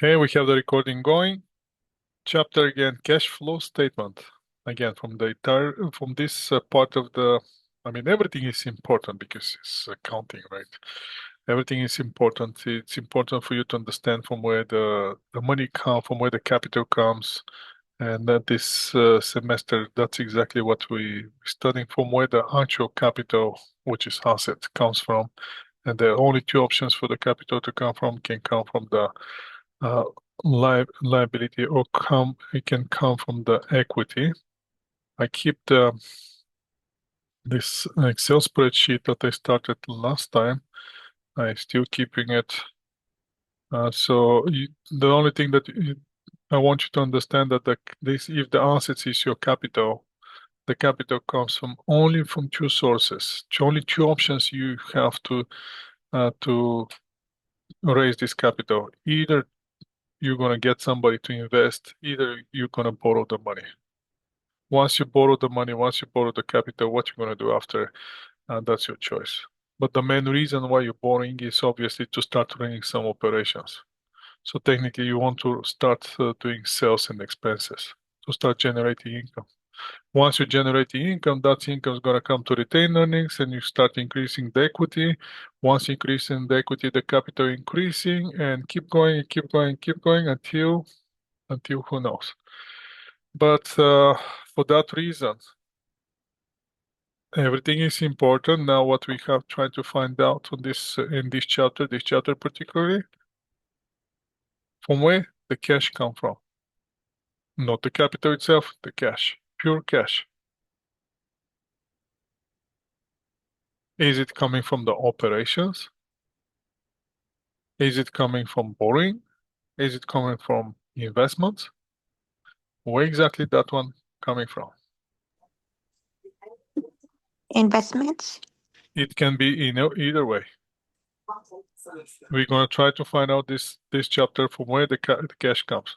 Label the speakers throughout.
Speaker 1: Okay, we have the recording going. Chapter again, cash flow statement. Again, from this part of the, everything is important because it's accounting, right? Everything is important. It's important for you to understand from where the money comes, from where the capital comes. And this semester, that's exactly what we're studying, from where the actual capital, which is asset, comes from. And there are only two options for the capital to come from. Can come from the uh, liability, or it can come from the equity. I keep this Excel spreadsheet that I started last time. I still keeping it. The only thing that I want you to understand that if the assets is your capital, the capital comes from only from two sources. Only two options you have to raise this capital. Either you're gonna get somebody to invest, either you're gonna borrow the money. Once you borrow the money, once you borrow the capital, what you're gonna do after, that's your choice. But the main reason why you're borrowing is obviously to start running some operations. So technically, you want to start doing sales and expenses to start generating income. Once you generate the income, that income is going to come to retained earnings, and you start increasing the equity. Once increasing the equity, the capital increasing, and keep going, keep going, keep going until who knows. But for that reason, everything is important. Now, what we have tried to find out on in this chapter particularly, from where the cash come from. Not the capital itself, the cash, pure cash. Is it coming from the operations? Is it coming from borrowing? Is it coming from investments? Where exactly that one coming from?
Speaker 2: Investments.
Speaker 1: It can be in either way. We're going to try to find out this chapter from where the cash comes.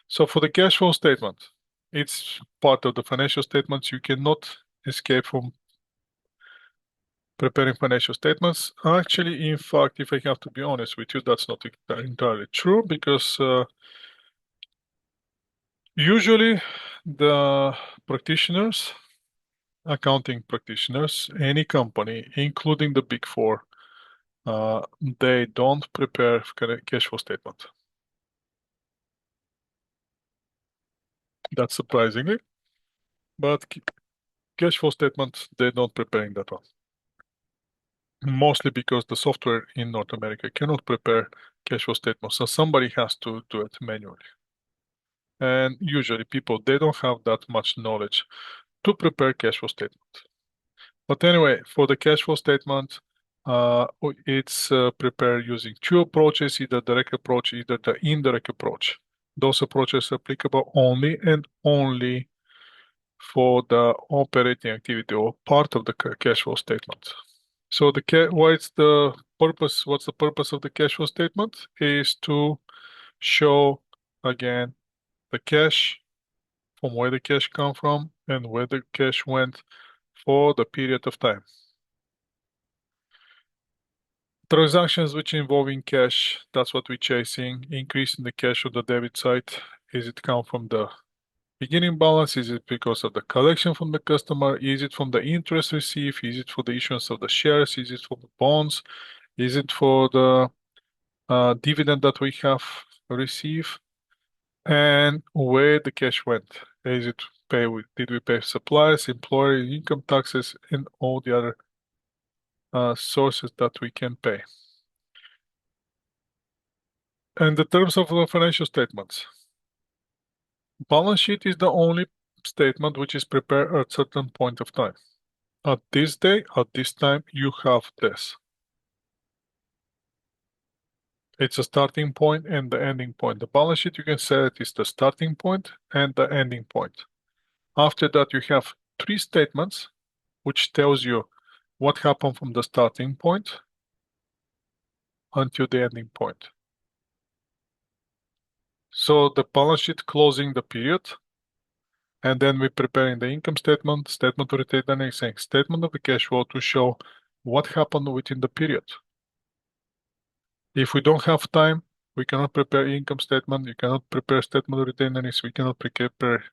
Speaker 1: So for the cash flow statement, it's part of the financial statements. You cannot escape from preparing financial statements. Actually, in fact, if I have to be honest with you, that's not entirely true, because usually the practitioners, accounting practitioners, any company, including the Big Four, they don't prepare cash flow statement. That's surprisingly, but cash flow statement, they're not preparing that one. Mostly because the software in North America cannot prepare cash flow statements, so somebody has to do it manually. And usually people, they don't have that much knowledge to prepare cash flow statement. But anyway, for the cash flow statement, it's prepared using two approaches, either direct approach, either the indirect approach. Those approaches are applicable only and only for the operating activity or part of the cash flow statement. So what's the purpose of the cash flow statement? Is to show again the cash, from where the cash come from and where the cash went for the period of time. Transactions which involving cash, that's what we're chasing. Increasing the cash on the debit side. Is it come from the beginning balance? Is it because of the collection from the customer? Is it from the interest received? Is it for the issuance of the shares? Is it for the bonds? Is it for the dividend that we have received? And where the cash went? Is it did we pay suppliers, employer income taxes, and all the other sources that we can pay? And the terms of the financial statements. Balance sheet is the only statement which is prepared at a certain point of time. At this day, at this time, you have this. It's a starting point and the ending point. The balance sheet, you can say it is the starting point and the ending point. After that, you have three statements which tells you what happened from the starting point until the ending point. So the balance sheet closing the period, and then we're preparing the income statement, statement of retained earnings, and statement of the cash flow to show what happened within the period. If we don't have time, We cannot prepare income statement. You cannot prepare statement of retained earnings. We cannot prepare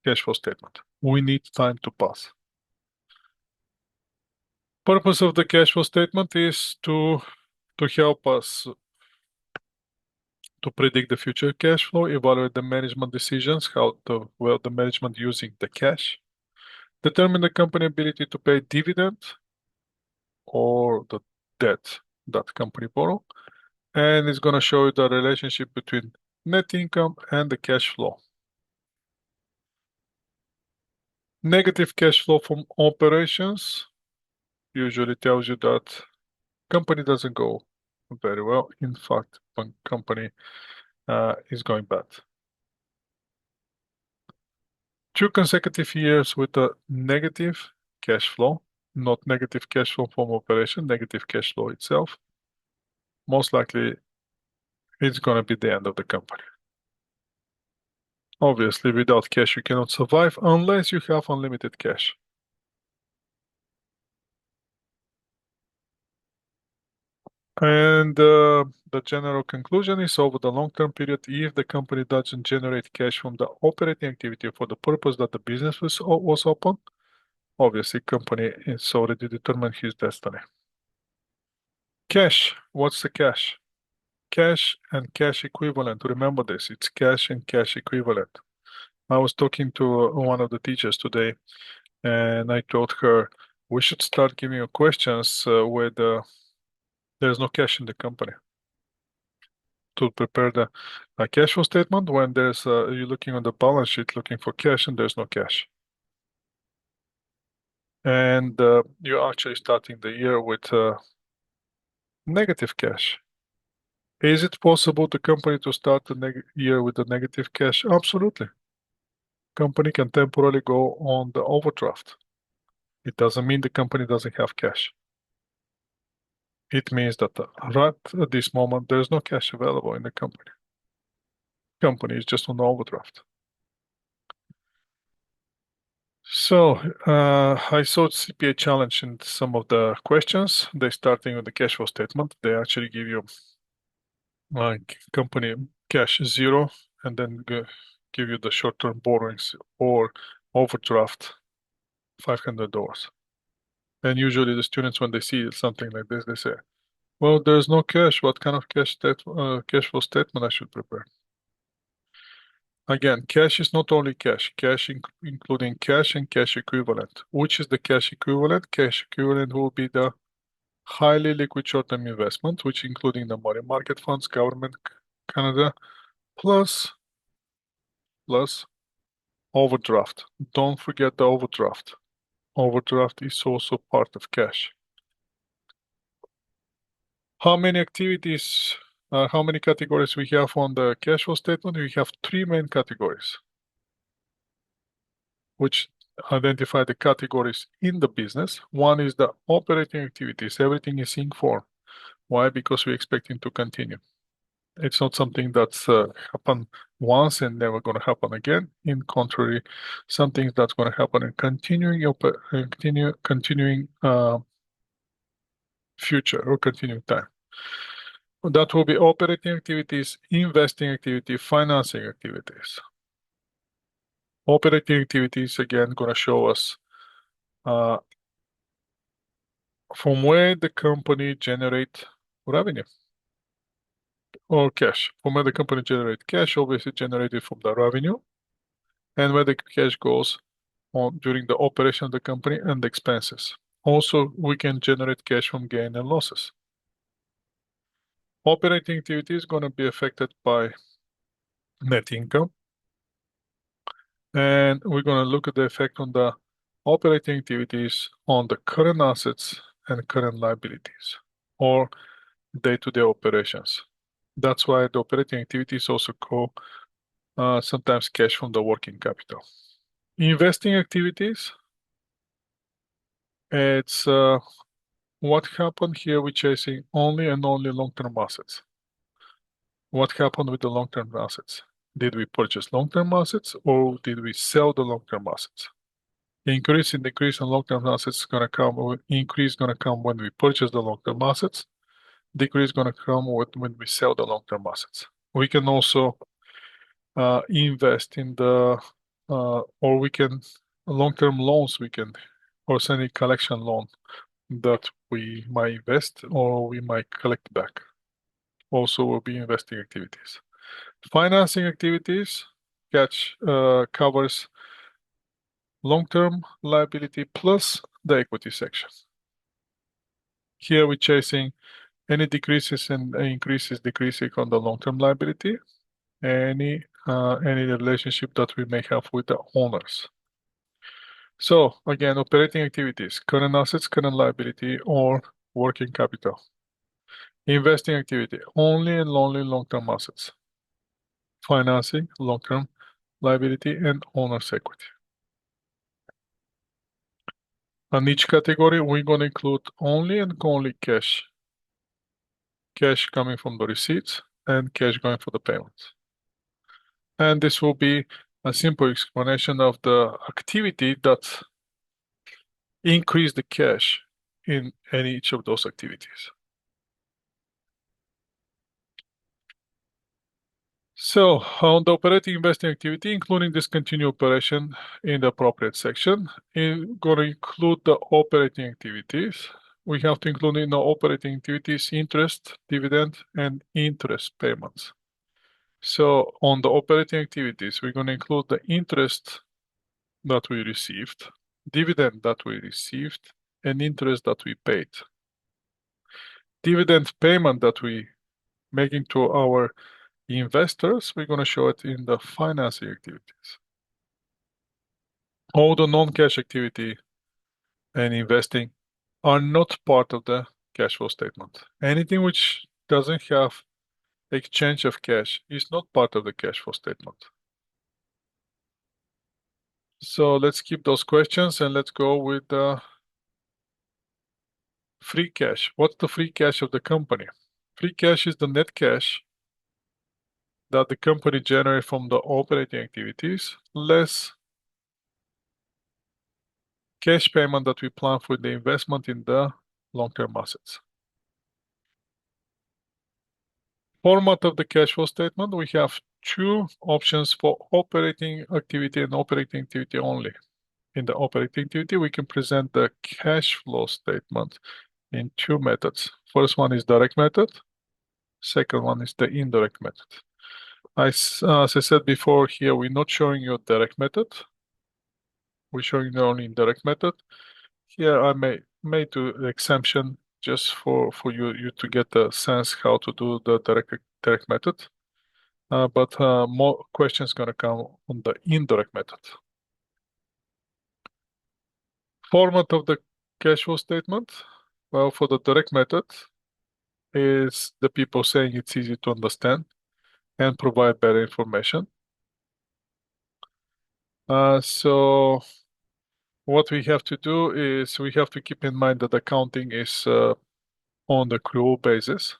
Speaker 1: cash flow statement. We need time to pass. Purpose of the cash flow statement is to help us to predict the future cash flow, evaluate the management decisions, the management using the cash, determine the company ability to pay dividend or the debt that company borrow, and it's going to show you the relationship between net income and the cash flow. Negative cash flow from operations usually tells you that company doesn't go very well. In fact, one company is going bad. 2 consecutive years with a negative cash flow, not negative cash flow from operation, negative cash flow itself. Most likely, it's going to be the end of the company. Obviously, without cash, you cannot survive unless you have unlimited cash. And the general conclusion is over the long-term period, if the company doesn't generate cash from the operating activity for the purpose that the business was open, obviously company is already determined his destiny. Cash, what's the cash? Cash and cash equivalent. Remember this, it's cash and cash equivalent. I was talking to one of the teachers today, and I told her we should start giving you questions where there's no cash in the company to prepare the cash flow statement when there's you're looking on the balance sheet looking for cash and there's no cash. And you're actually starting the year with negative cash. Is it possible the company to start the year with a negative cash? Absolutely. Company can temporarily go on the overdraft. It doesn't mean the company doesn't have cash. It means that right at this moment, there's no cash available in the company. Company is just on the overdraft. So I saw CPA challenge in some of the questions. They're starting with the cash flow statement. They actually give you like company cash 0 and then give you the short-term borrowings or overdraft $500. And usually the students, when they see something like this, they say, well, there's no cash. What kind of cash flow statement I should prepare? Again, cash is not only cash, including cash and cash equivalent. Which is the cash equivalent? Cash equivalent will be the highly liquid short-term investment, which including the money market funds, government, Canada, plus overdraft. Don't forget the overdraft. Overdraft is also part of cash. How many activities, how many categories we have on the cash flow statement? We have 3 main categories, which identify the categories in the business. One is the operating activities. Everything is in form. Why? Because we're expecting to continue. It's not something that's happened once and never going to happen again. In contrary, something that's going to happen and continuing future or continuing time. That will be operating activities, investing activity, financing activities. Operating activities, again, going to show us from where the company generate revenue or cash. From where the company generate cash, obviously generated from the revenue, and where the cash goes on during the operation of the company and the expenses. Also, we can generate cash from gain and losses. Operating activity is going to be affected by net income. And we're going to look at the effect on the operating activities on the current assets and current liabilities or day-to-day operations. That's why the operating activities also call sometimes cash from the working capital. Investing activities, it's what happened here. We're chasing only and only long-term assets. What happened with the long-term assets? Did we purchase long-term assets or did we sell the long-term assets? Increase and decrease in long-term assets is going to come, or increase going to come when we purchase the long-term assets. Decrease going to come when we sell the long-term assets. We can also invest in the or we can long-term loans we can or any collection loan that we might invest or we might collect back. Also will be investing activities. Financing activities covers long-term liability plus the equity section. Here we're chasing any decreases and increases decreasing on the long-term liability, any relationship that we may have with the owners. So again, operating activities, current assets, current liability, or working capital. Investing activity, only and only long-term assets. Financing, long-term liability, and owner's equity. On each category, we're going to include only and only cash. Cash coming from the receipts and cash going for the payments. And this will be a simple explanation of the activity that increase the cash in any each of those activities. So on the operating investing activity, including discontinued operation in the appropriate section, is going to include the operating activities. We have to include in the operating activities interest, dividend, and interest payments. So on the operating activities, we're going to include the interest that we received, dividend that we received, and interest that we paid. Dividend payment that we making to our investors, we're going to show it in the financing activities. All the non-cash activity and investing are not part of the cash flow statement. Anything which doesn't have exchange of cash is not part of the cash flow statement. So let's keep those questions and let's go with the free cash. What's the free cash of the company? Free cash is the net cash that the company generates from the operating activities, less cash payment that we plan for the investment in the long-term assets. Format of the cash flow statement, we have two options for operating activity and operating activity only. In the operating activity, we can present the cash flow statement in two methods. First one is direct method. Second one is the indirect method. As I said before, here we're not showing you direct method. We're showing you only indirect method. Here I made the exemption just for you to get the sense how to do the direct method. But more questions gonna come on the indirect method. Format of the cash flow statement. Well, for the direct method is the people saying it's easy to understand and provide better information. So what we have to do is we have to keep in mind that accounting is on the accrual basis,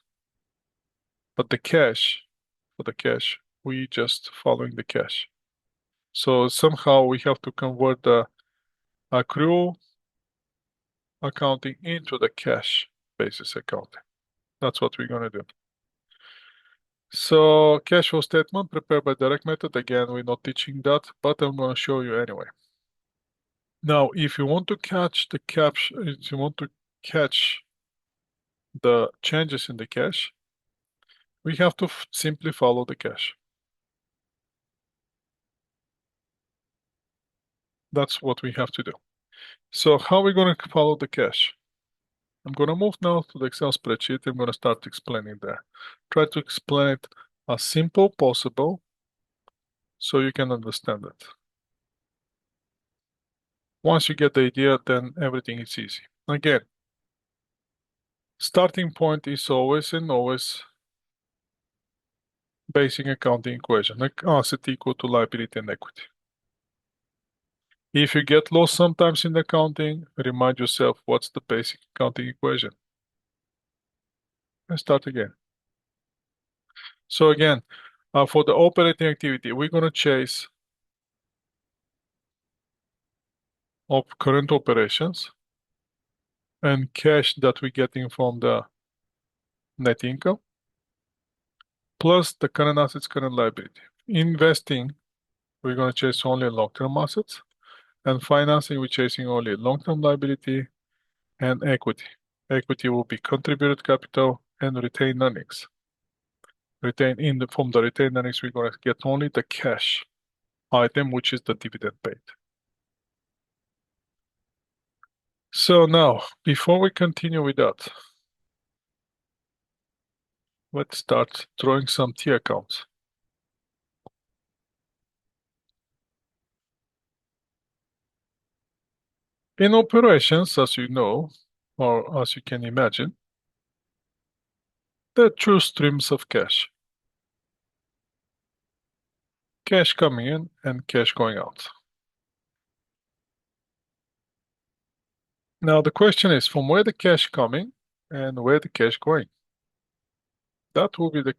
Speaker 1: but for the cash, we just following the cash. So somehow we have to convert the accrual accounting into the cash basis accounting. That's what we're gonna do. So cash flow statement prepared by direct method. Again, we're not teaching that, but I'm gonna show you anyway. Now, if you want to catch the if you want to catch the changes in the cash, we have to simply follow the cash. That's what we have to do. So how are we going to follow the cash? I'm going to move now to the Excel spreadsheet. I'm going to start explaining there. Try to explain it as simple possible so you can understand it. Once you get the idea, then everything is easy. Again, starting point is always and always basic accounting equation, like asset equal to liability and equity. If you get lost sometimes in accounting, remind yourself what's the basic accounting equation. And start again. So again, for the operating activity, we're going to chase of current operations and cash that we're getting from the net income. plus the current assets, current liability. Investing, we're going to chase only long-term assets, and financing, we're chasing only long-term liability and equity. Equity will be contributed capital and retained earnings. From the retained earnings, we're going to get only the cash item, which is the dividend paid. So now, before we continue with that, let's start drawing some T accounts. In operations, as you know, or as you can imagine, there are two streams of cash. Cash coming in and cash going out. Now the question is from where the cash coming and where the cash going. That will be the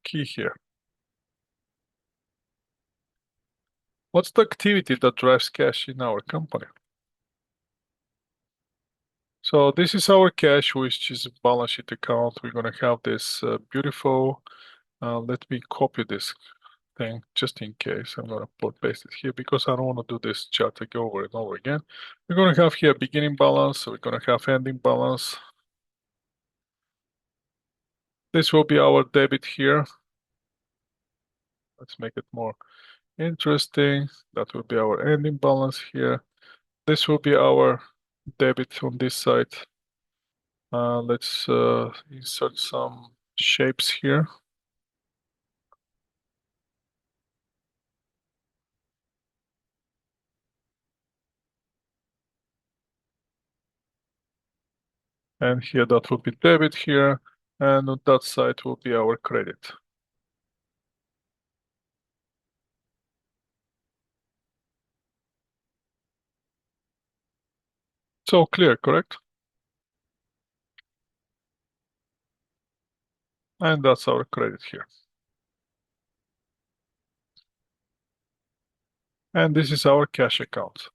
Speaker 1: key here. What's the activity that drives cash in our company? So this is our cash, which is a balance sheet account. We're going to have this beautiful, let me copy this thing just in case. I'm going to paste it here because I don't want to do this chart over and over again. We're going to have here beginning balance. We're going to have ending balance. This will be our debit here. Let's make it more interesting. That will be our ending balance here. This will be our debit on this side. Let's insert some shapes here. And here that will be debit here. And on that side will be our credit. So clear, correct? And that's our credit here. And this is our cash account.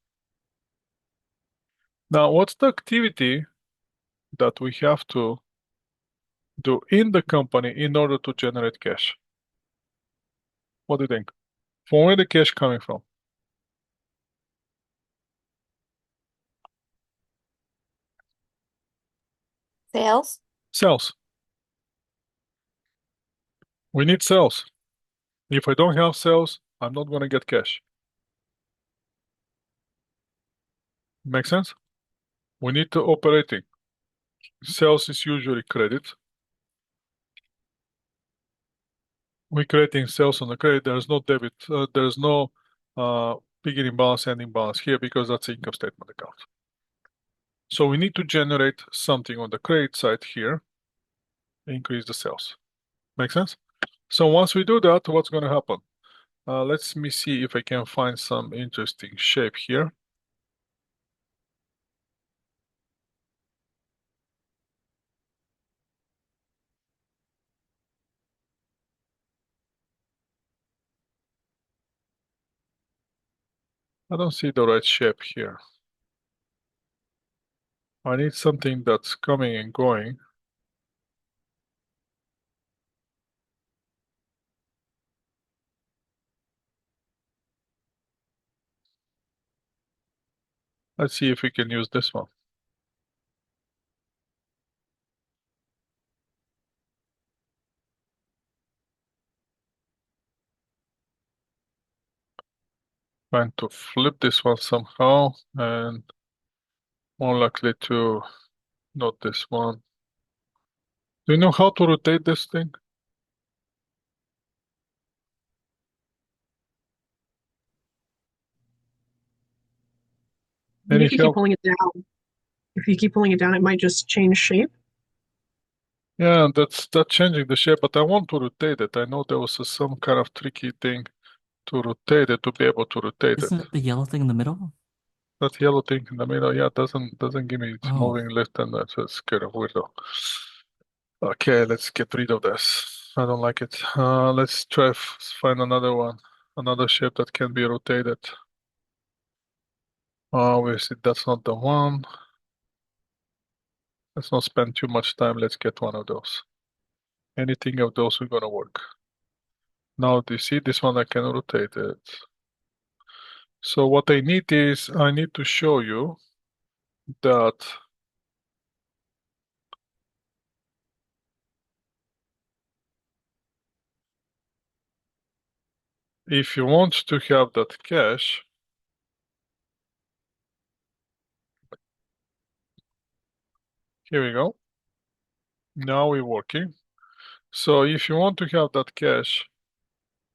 Speaker 1: Now, what's the activity that we have to do in the company in order to generate cash? What do you think? From where the cash coming from?
Speaker 2: Sales.
Speaker 1: Sales. We need sales. If I don't have sales, I'm not going to get cash. Make sense? We need to operating. Sales is usually credit. We're creating sales on the credit. There's no debit. There's no beginning balance, ending balance here because that's income statement account. So we need to generate something on the credit side here, increase the sales. Make sense? So once we do that, what's going to happen? Let me see if I can find some interesting shape here. I don't see the right shape here. I need something that's coming and going. Let's see if we can use this one. Trying to flip this one somehow and more likely to not this one. Do you know how to rotate this thing?
Speaker 3: Maybe
Speaker 1: Any
Speaker 3: if you keep
Speaker 1: help?
Speaker 3: pulling it down. If you keep pulling it down, it might just change shape.
Speaker 1: Yeah, that's changing the shape, but I want to rotate it. I know there was some kind of tricky thing to rotate it, to be able to rotate it.
Speaker 4: Isn't it the yellow thing in the middle?
Speaker 1: That yellow thing in the middle, yeah, doesn't give me it's
Speaker 4: Oh.
Speaker 1: moving left and right, so it's kind of weirdo. Okay, let's get rid of this. I don't like it. Let's try find another one, another shape that can be rotated. Obviously, that's not the one. Let's not spend too much time. Let's get one of those. Anything of those we're gonna work. Now you see this one, I can rotate it. So what I need is, I need to show you that if you want to have that cash, here we go. Now we're working. So if you want to have that cash,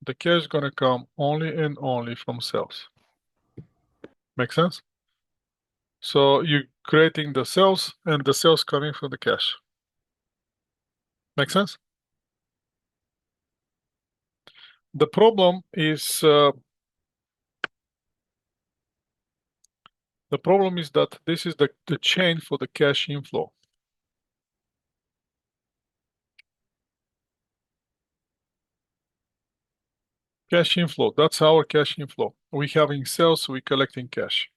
Speaker 1: the cash is gonna come only and only from sales. Make sense? So you're creating the sales and the sales coming from the cash. Make sense? The problem is that this is the chain for the cash inflow. Cash inflow, that's our cash inflow. We having sales, we collecting cash.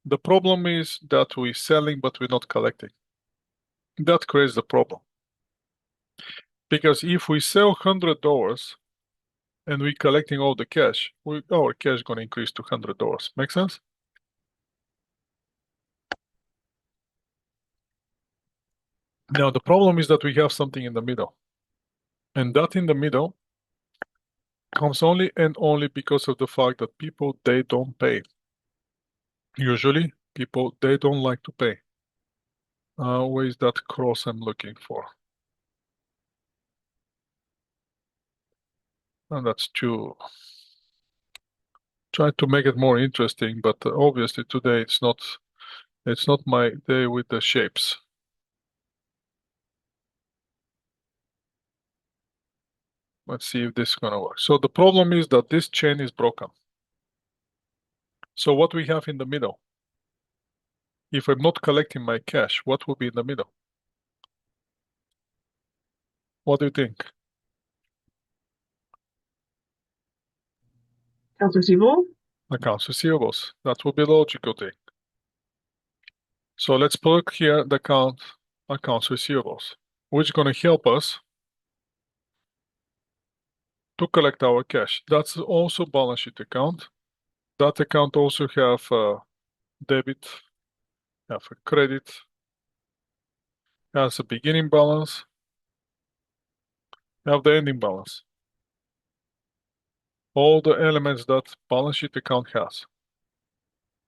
Speaker 1: The problem is that we're selling, but we're not collecting. That creates the problem. Because if we sell $100 and we're collecting all the cash, our cash is going to increase to $100. Make sense? Now, the problem is that we have something in the middle. And that in the middle comes only and only because of the fact that people, they don't pay. Usually, people, they don't like to pay. Where is that cross I'm looking for? And that's too. Try to make it more interesting, but obviously today it's not my day with the shapes. Let's see if this is gonna work. So the problem is that this chain is broken. So what we have in the middle? If I'm not collecting my cash, what will be in the middle? What do you think?
Speaker 3: Accounts receivable.
Speaker 1: Accounts receivables. That will be the logical thing. So let's put here the accounts receivables, which is gonna help us to collect our cash. That's also balance sheet account. That account also have a debit, have a credit, has a beginning balance, have the ending balance. All the elements that balance sheet account has.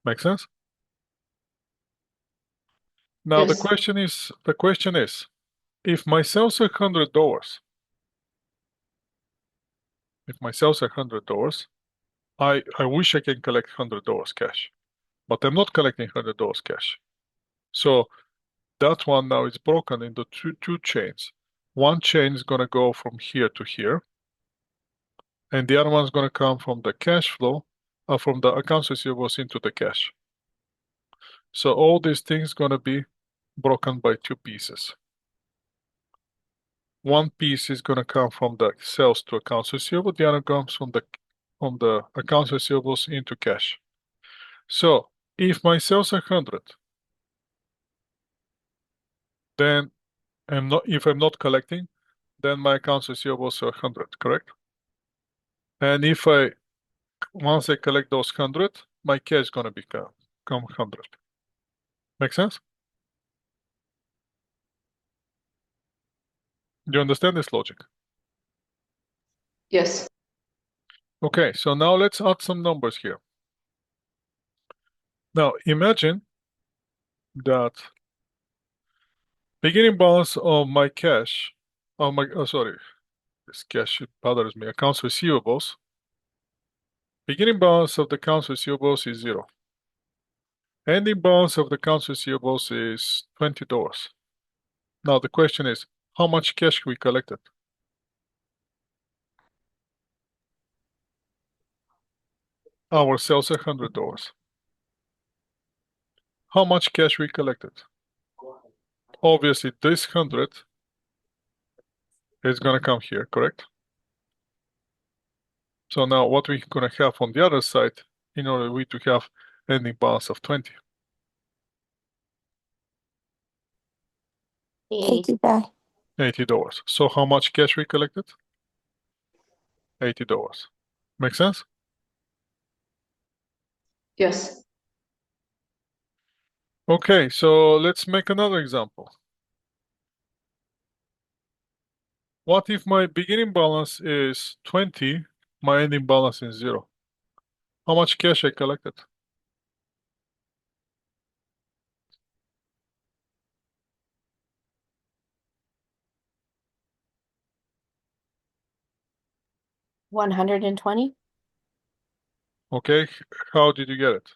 Speaker 1: Make sense? Now
Speaker 3: Yes.
Speaker 1: the question is, if my sales are $100, I wish I can collect $100 cash, but I'm not collecting $100 cash. So that one now is broken into two chains. One chain is gonna go from here to here, and the other one is gonna come from the cash flow, from the accounts receivables into the cash. So all these things gonna be broken by two pieces. One piece is gonna come from the sales to accounts receivable, the other comes from the accounts receivables into cash. So if my sales are 100, then if I'm not collecting, then my accounts receivables are 100, correct? And if once I collect those 100, my cash is gonna become 100. Make sense? Do you understand this logic?
Speaker 4: Yes.
Speaker 1: Okay, so now let's add some numbers here. Now imagine that beginning balance of my cash, this cash bothers me, accounts receivables. Beginning balance of the accounts receivables is 0. Ending balance of the accounts receivables is $20. Now the question is, how much cash we collected? Our sales are $100. How much cash we collected? Obviously, this 100 is gonna come here, correct? So now what we're gonna have on the other side, in order to have ending balance of 20?
Speaker 2: $80.
Speaker 1: $80. So how much cash we collected? $80. Make sense?
Speaker 4: Yes.
Speaker 1: Okay, so let's make another example. What if my beginning balance is 20, my ending balance is 0? How much cash I collected?
Speaker 2: $120
Speaker 1: Okay, how did you get it?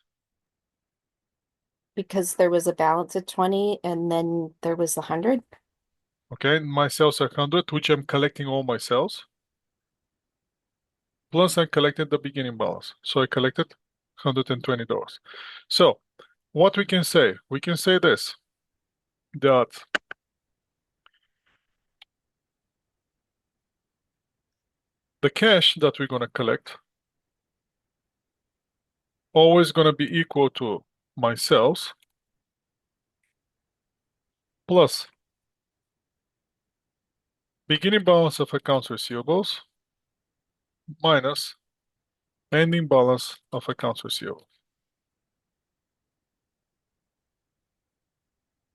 Speaker 2: because there was a balance of 20 and then there was 100.
Speaker 1: Okay, my sales are 100, which I'm collecting all my sales. Plus I collected the beginning balance. So I collected $120. So what we can say? We can say this, that the cash that we're gonna collect always gonna be equal to my sales plus beginning balance of accounts receivables minus ending balance of accounts receivable.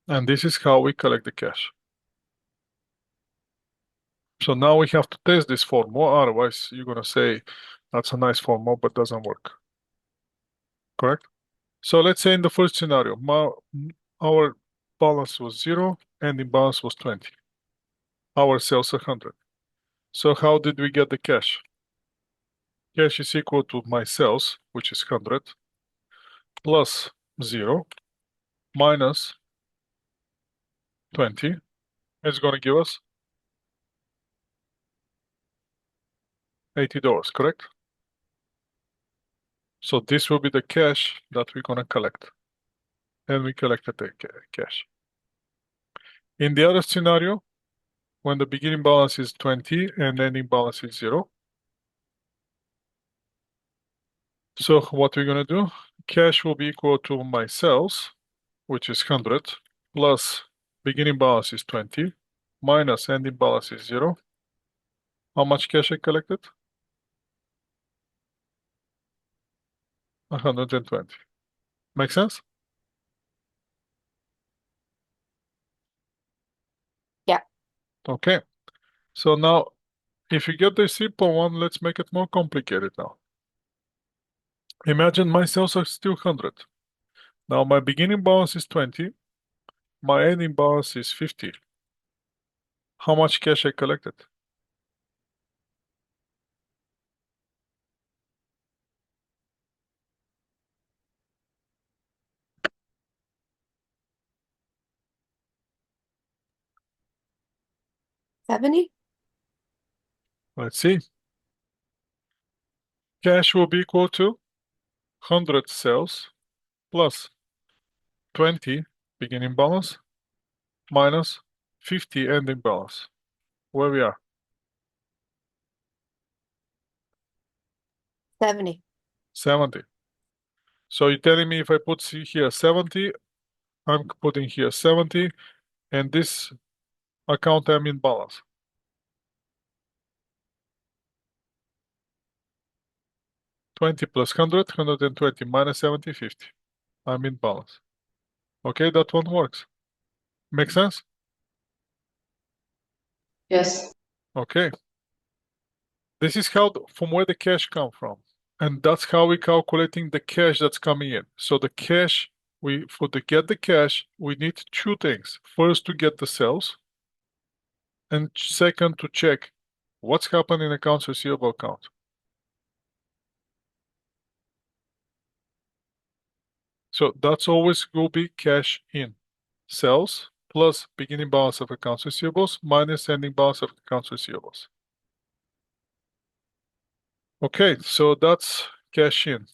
Speaker 1: And this is how we collect the cash. So now we have to test this formula, otherwise you're gonna say that's a nice formula, but doesn't work. Correct? So let's say in the first scenario, our balance was 0, ending balance was 20. Our sales 100. So how did we get the cash? Cash is equal to my sales, which is 100, plus 0, minus 20. It's going to give us $80, correct? So this will be the cash that we're going to collect. And we collected the cash. In the other scenario, when the beginning balance is 20 and ending balance is 0, so what we're going to do, cash will be equal to my sales, which is 100, plus beginning balance is 20, minus ending balance is 0. How much cash I collected? 120. Make sense?
Speaker 2: Yeah.
Speaker 1: Okay. So now, if you get the simple one, let's make it more complicated now. Imagine my sales are still 100. Now my beginning balance is 20. My ending balance is 50. How much cash I collected?
Speaker 2: $70?
Speaker 1: Let's see. Cash will be equal to 100 sales plus 20 beginning balance minus 50 ending balance. Where we are?
Speaker 2: 70.
Speaker 1: 70. So you're telling me if I put here 70, I'm putting here 70, and this account I'm in balance. $20 plus 100, 120 minus 70, 50. I'm in balance. Okay, that one works. Make sense?
Speaker 4: Yes.
Speaker 1: Okay. This is how, from where the cash come from. And that's how we calculating the cash that's coming in. So the cash, to get the cash, we need two things. First, to get the sales, and second, to check what's happening in accounts receivable account. So that's always will be cash in. Sales plus beginning balance of accounts receivables minus ending balance of accounts receivables. Okay, so that's cash in.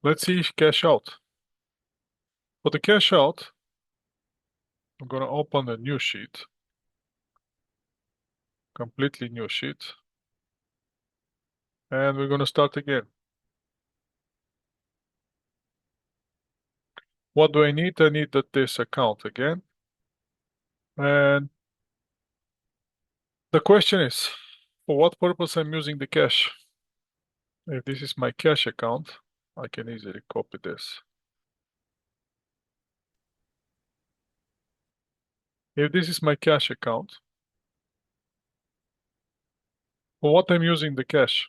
Speaker 1: Let's see cash out. For the cash out, I'm gonna open a new sheet. Completely new sheet. And we're gonna start again. What do I need? I need this account again. And the question is, For what purpose I'm using the cash? If this is my cash account, I can easily copy this. If this is my cash account, for what I'm using the cash?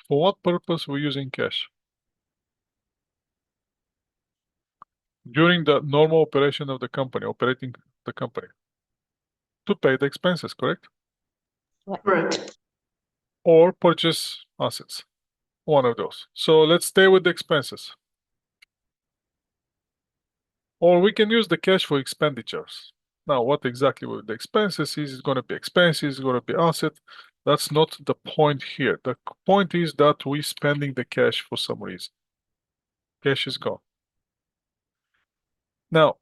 Speaker 1: For what purpose we're using cash? During the normal operation of the company, operating the company. To pay the expenses, correct?
Speaker 3: Correct.
Speaker 1: Or purchase assets. One of those. So let's stay with the expenses. Or we can use the cash for expenditures. Now, what exactly with the expenses is? It's going to be expenses, it's going to be asset. That's not the point here. The point is that we're spending the cash for some reason. Cash is gone. Now,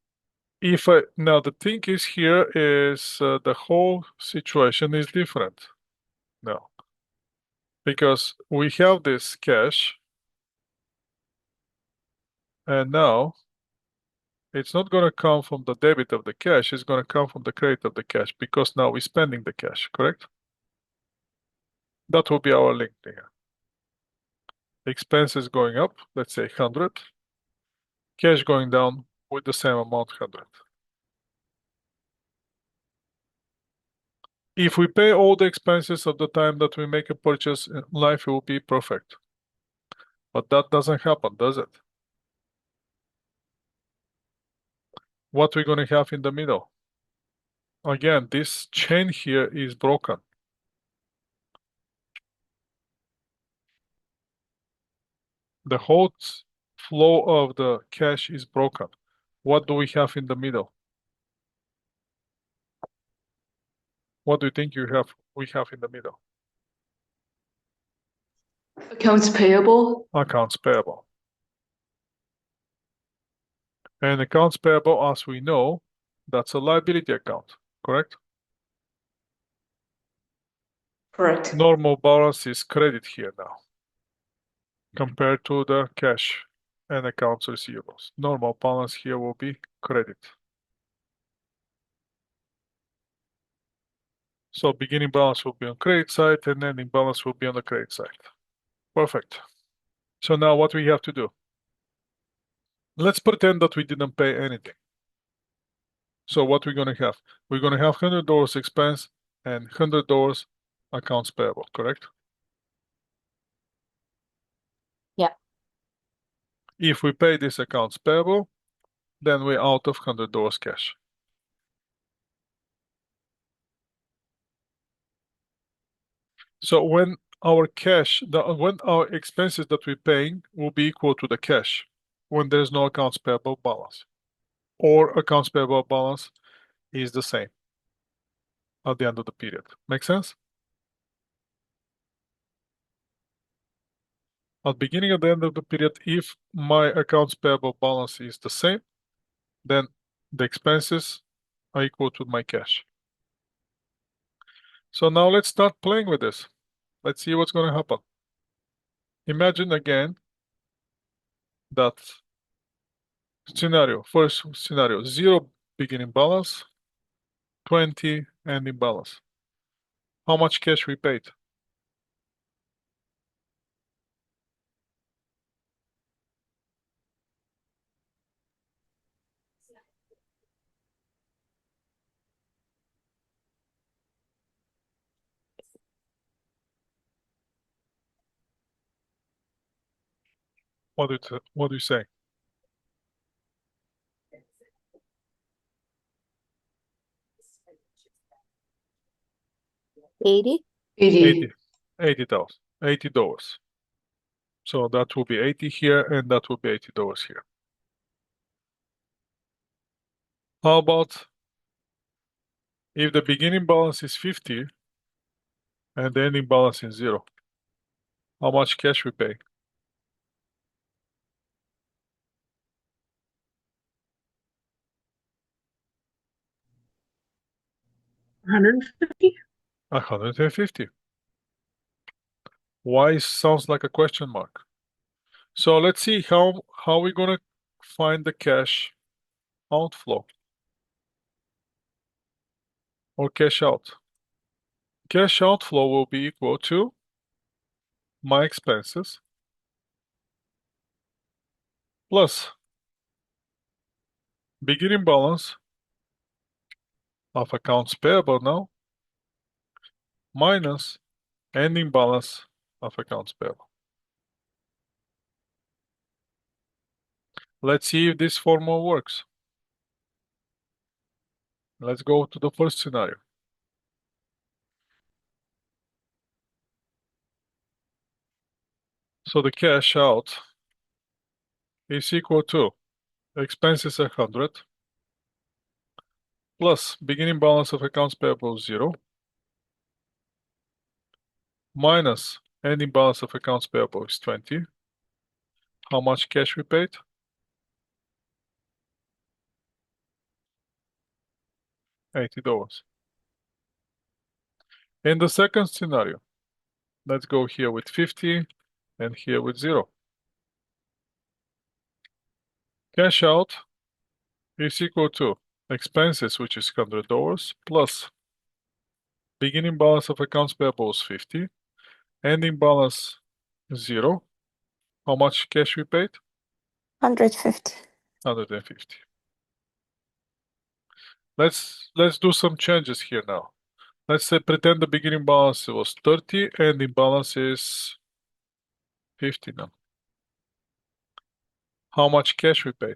Speaker 1: now the thing is here is the whole situation is different now, because we have this cash, and now it's not going to come from the debit of the cash, it's going to come from the credit of the cash, because now we're spending the cash, correct? That will be our link here. Expenses going up, let's say 100. Cash going down with the same amount, 100. If we pay all the expenses of the time that we make a purchase, life will be perfect. But that doesn't happen, does it? What we're going to have in the middle? Again, this chain here is broken. The whole flow of the cash is broken. What do we have in the middle? What do you think we have in the middle?
Speaker 4: Accounts payable.
Speaker 1: Accounts payable. And accounts payable, as we know, that's a liability account, correct?
Speaker 4: Correct.
Speaker 1: Normal balance is credit here now, compared to the cash and accounts receivables. Normal balance here will be credit. So beginning balance will be on credit side and ending balance will be on the credit side. Perfect. So now what we have to do? Let's pretend that we didn't pay anything. So what we're going to have? We're going to have $100 expense and $100 accounts payable, correct?
Speaker 2: Yeah.
Speaker 1: If we pay this accounts payable, then we're out of $100 cash. So when our cash, when our expenses that we're paying will be equal to the cash, when there's no accounts payable balance, or accounts payable balance is the same at the end of the period. Make sense? At beginning and the end of the period, if my accounts payable balance is the same, then the expenses are equal to my cash. So now let's start playing with this. Let's see what's going to happen. Imagine again that scenario, first scenario, 0 beginning balance, 20 ending balance. How much cash we paid? What do you say?
Speaker 2: 80?
Speaker 4: 80.
Speaker 1: $80. So that will be 80 here, and that will be $80 here. How about if the beginning balance is 50 and the ending balance is 0? How much cash we pay?
Speaker 3: $150.
Speaker 1: 150. Why sounds like a question mark? So let's see how we're gonna find the cash outflow. or cash out? Cash outflow will be equal to my expenses plus beginning balance of accounts payable now minus ending balance of accounts payable. Let's see if this formula works. Let's go to the first scenario. So the cash out is equal to expenses 100 plus beginning balance of accounts payable 0 minus ending balance of accounts payable is 20. How much cash we paid? $80. In the second scenario, let's go here with 50 and here with 0. Cash out is equal to expenses, which is $100, plus beginning balance of accounts payable is 50, ending balance 0. How much cash we paid?
Speaker 2: 150.
Speaker 1: 150. Let's do some changes here now. Let's say pretend the beginning balance was 30, ending balance is 50 now. How much cash we paid?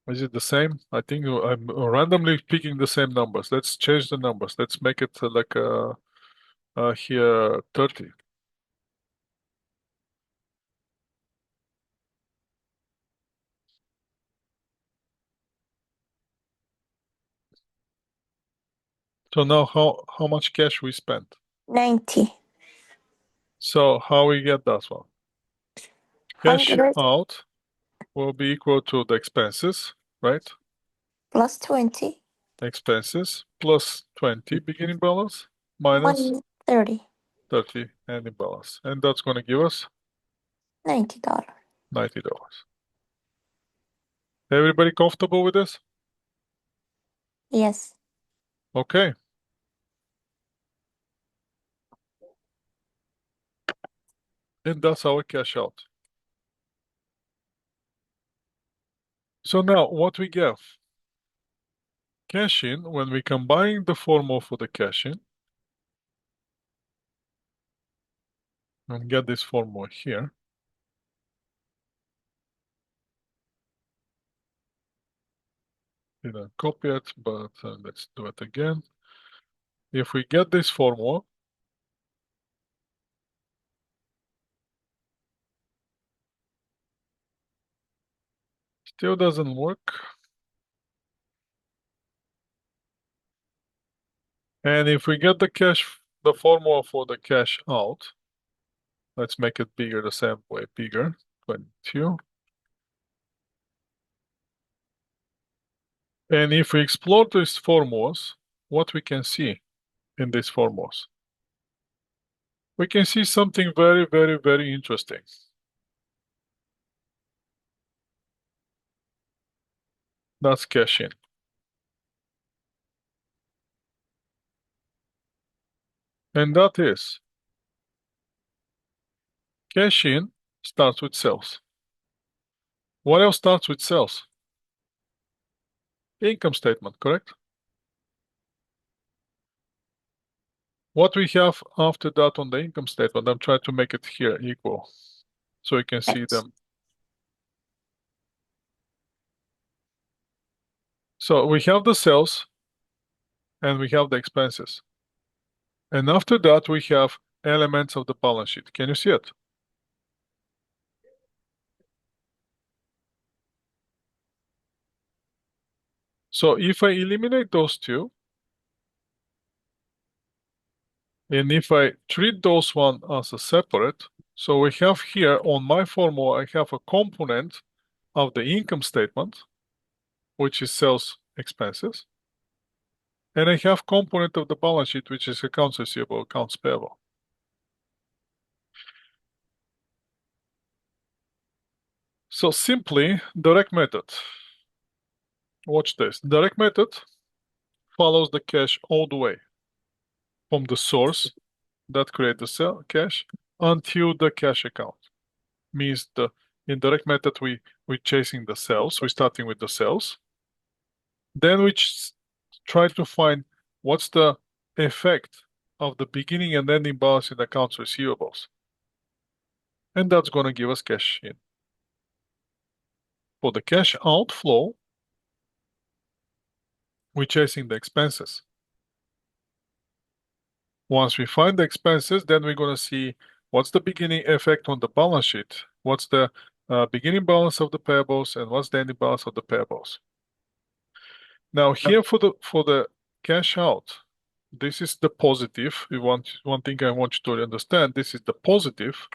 Speaker 1: Is it the same? I think I'm randomly picking the same numbers. Let's change the numbers. Let's make it like here 30. So now how much cash we spent?
Speaker 2: 90.
Speaker 1: So how we get that one? Cash
Speaker 2: 100
Speaker 1: out will be equal to the expenses, right?
Speaker 2: plus 20.
Speaker 1: Expenses plus 20 beginning balance minus
Speaker 2: 130.
Speaker 1: 30 ending balance. And that's going to give us
Speaker 2: $90.
Speaker 1: $90. Everybody comfortable with this?
Speaker 2: Yes.
Speaker 1: Okay. And that's our cash out. So now what we get? Cash in, when we combine the formula for the cash in, and get this formula here. Didn't copy it, but let's do it again. If we get this formula, still doesn't work. And if we get the formula for the cash out, let's make it bigger the same way, bigger, 22. And if we explore these formulas, what we can see in these formulas? We can see something very, very, very interesting. That's cash in. And that is cash in starts with sales. What else starts with sales? Income statement, correct? What we have after that on the income statement, I'm trying to make it here equal so you can see them. So we have the sales and we have the expenses. And after that, we have elements of the balance sheet. Can you see it? So if I eliminate those two, and if I treat those one as a separate, so we have here on my formula, I have a component of the income statement, which is sales expenses. And I have component of the balance sheet, which is accounts receivable, accounts payable. So simply, direct method. watch this. Direct method follows the cache all the way from the source that create the cell cache until the cache account. Means the in direct method we're chasing the cells. We're starting with the cells. Then we try to find what's the effect of the beginning and ending balance in accounts receivables. And that's going to give us cash in. For the cash outflow, we're chasing the expenses. Once we find the expenses, then we're going to see what's the beginning effect on the balance sheet, what's the beginning balance of the payables, and what's the ending balance of the payables. Now here for the cash out, this is the positive. One thing I want you to understand, this is the positive,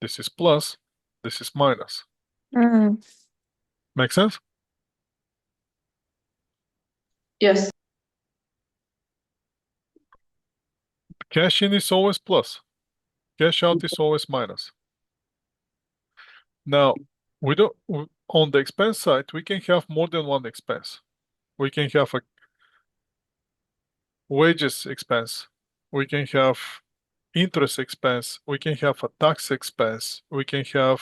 Speaker 1: this is plus, this is minus. Make sense?
Speaker 4: Yes.
Speaker 1: Cash in is always plus. Cash out is always minus. Now, on the expense side, we can have more than one expense. We can have a wages expense. We can have interest expense. We can have a tax expense. We can have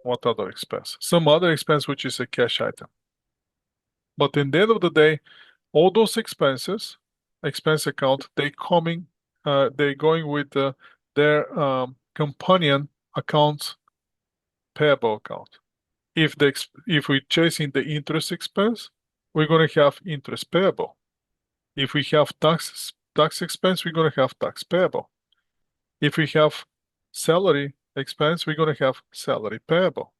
Speaker 1: what other expense? Some other expense which is a cash item. But in the end of the day, all those expenses, expense account, they're going with their companion account, payable account. If we're chasing the interest expense, we're going to have interest payable. If we have tax expense, we're going to have tax payable. If we have salary expense, we're going to have salary payable.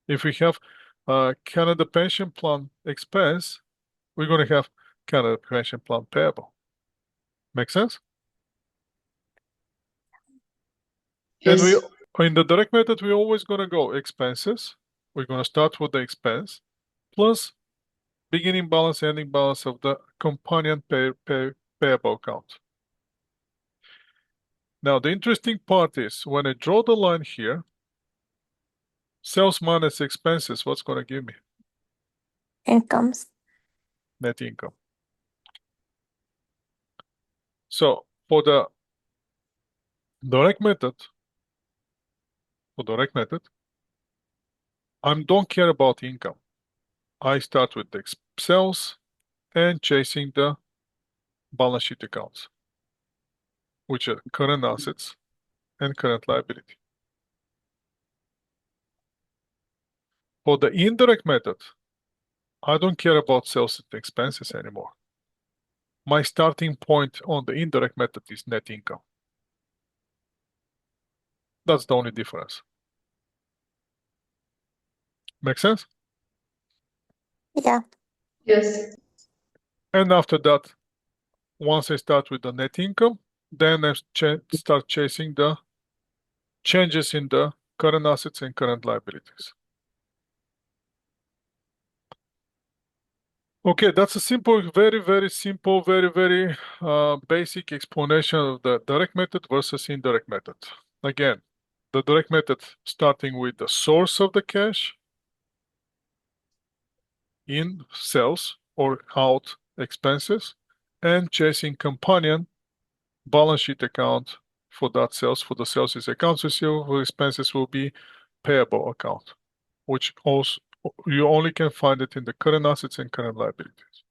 Speaker 1: If we have Canada pension plan expense, we're going to have Canada pension plan payable. Make sense?
Speaker 4: Yes.
Speaker 1: And in the direct method, we're always going to go expenses. We're going to start with the expense plus beginning balance, ending balance of the companion payable account. Now, the interesting part is when I draw the line here, sales minus expenses, what's going to give me?
Speaker 5: Incomes.
Speaker 1: Net income. So for the direct method, I don't care about income. I start with the sales and chasing the balance sheet accounts, which are current assets and current liability. For the indirect method, I don't care about sales and expenses anymore. My starting point on the indirect method is net income. That's the only difference. Make sense?
Speaker 5: Yeah.
Speaker 4: Yes.
Speaker 1: And after that, once I start with the net income, then I start chasing the changes in the current assets and current liabilities. Okay, that's a simple, very, very simple, very, very basic explanation of the direct method versus indirect method. Again, the direct method starting with the source of the cash in sales or out expenses and chasing companion balance sheet account for that sales. For the sales is accounts receivable, expenses will be payable account, which also you only can find it in the current assets and current liabilities.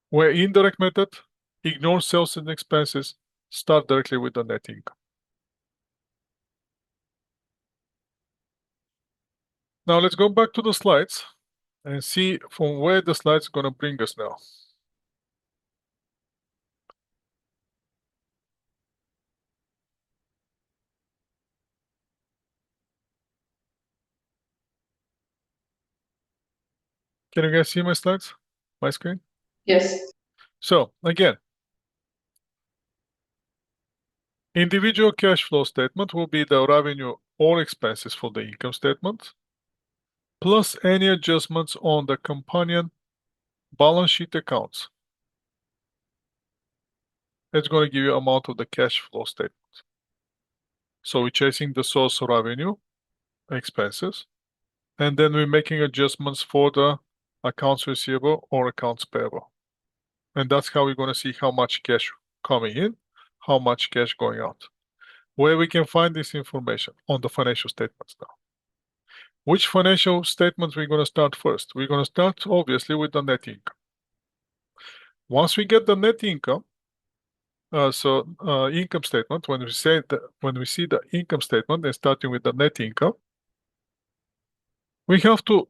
Speaker 1: Where indirect method, ignore sales and expenses, start directly with the net income. Now let's go back to the slides and see from where the slides are going to bring us now. Can you guys see my slides? My screen?
Speaker 4: Yes.
Speaker 1: So again, individual cash flow statement will be the revenue or expenses for the income statement, plus any adjustments on the companion balance sheet accounts. It's going to give you amount of the cash flow statement. So we're chasing the source revenue, expenses, and then we're making adjustments for the accounts receivable or accounts payable. And that's how we're going to see how much cash coming in, how much cash going out. Where we can find this information on the financial statements now. Which financial statements we're going to start first? We're going to start obviously with the net income. Once we get the net income, income statement, when we see the income statement and starting with the net income, we have to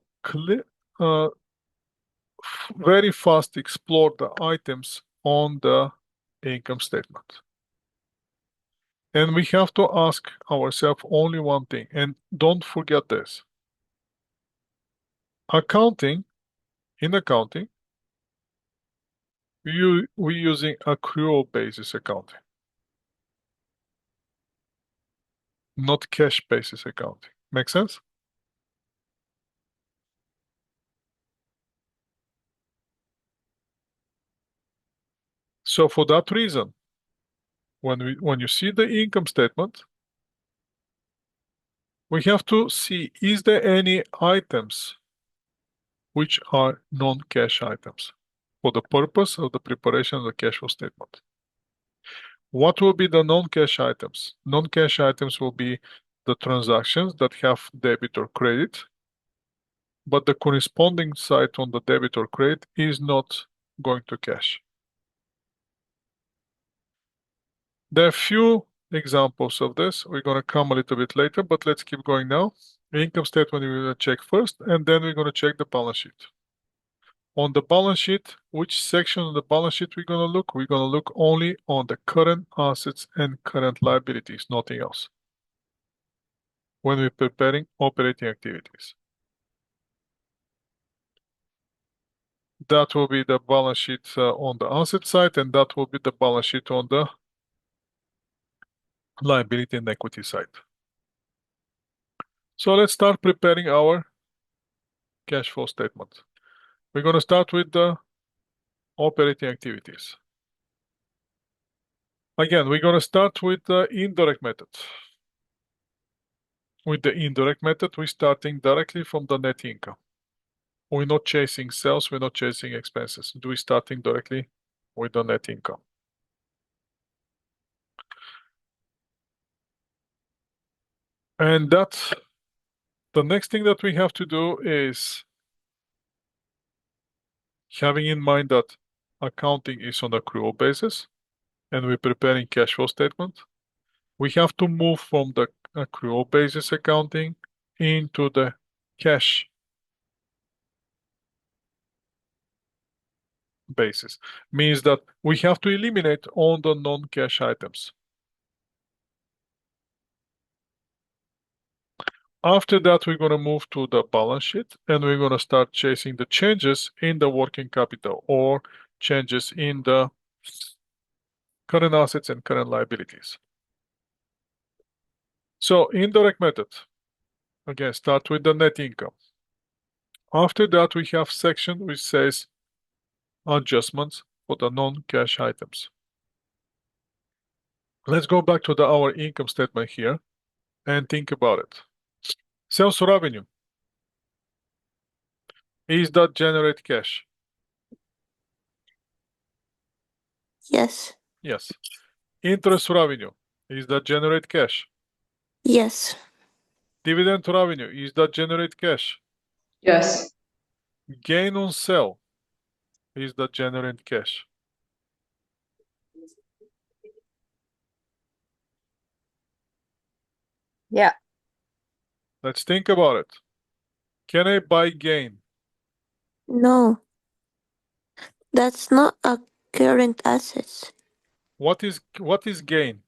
Speaker 1: very fast explore the items on the income statement. And we have to ask ourselves only one thing, and don't forget this. In accounting, we're using accrual basis accounting, not cash basis accounting. Make sense? So for that reason, when you see the income statement, we have to see, is there any items which are non-cash items for the purpose of the preparation of the cash flow statement? What will be the non-cash items? Non-cash items will be the transactions that have debit or credit, but the corresponding side on the debit or credit is not going to cash. There are few examples of this. We're going to come a little bit later, but let's keep going now. The income statement we're going to check first, and then we're going to check the balance sheet. On the balance sheet, which section of the balance sheet we're going to look? We're going to look only on the current assets and current liabilities, nothing else, when we're preparing operating activities. That will be the balance sheet on the asset side, and that will be the balance sheet on the liability and equity side. So let's start preparing our cash flow statement. We're going to start with the operating activities. Again, we're going to start with the indirect method. With the indirect method, we're starting directly from the net income. We're not chasing sales, we're not chasing expenses. We're starting directly with the net income. And that's the next thing that we have to do is having in mind that accounting is on accrual basis and we're preparing cash flow statement. We have to move from the accrual basis accounting into the cash basis. Means that we have to eliminate all the non-cash items. After that, we're going to move to the balance sheet and we're going to start chasing the changes in the working capital or changes in the current assets and current liabilities. So indirect method, again, start with the net income. After that, we have section which says adjustments for the non-cash items. Let's go back to our income statement here and think about it. Sales revenue. Is that generate cash?
Speaker 5: Yes.
Speaker 1: Yes. Interest revenue. Is that generate cash?
Speaker 5: Yes.
Speaker 1: Dividend revenue. Is that generate cash?
Speaker 4: Yes.
Speaker 1: Gain on sale. Is that generate cash?
Speaker 2: Yeah.
Speaker 1: Let's think about it. Can I buy gain?
Speaker 5: No. That's not a current assets.
Speaker 1: What is gain?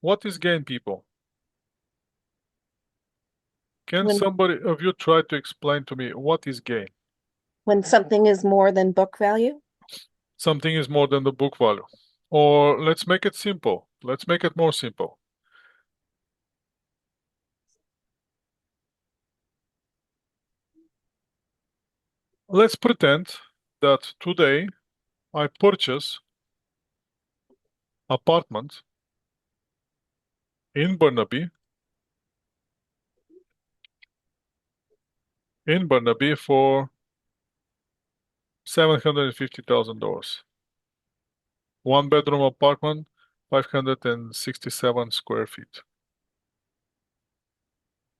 Speaker 1: What is gain, people? Can
Speaker 2: When-
Speaker 1: somebody of you try to explain to me what is gain?
Speaker 2: When something is more than book value?
Speaker 1: Something is more than the book value. Or let's make it simple. Let's make it more simple. let's pretend that today I purchase apartment in Burnaby for $750,000. One bedroom apartment, 567 square feet.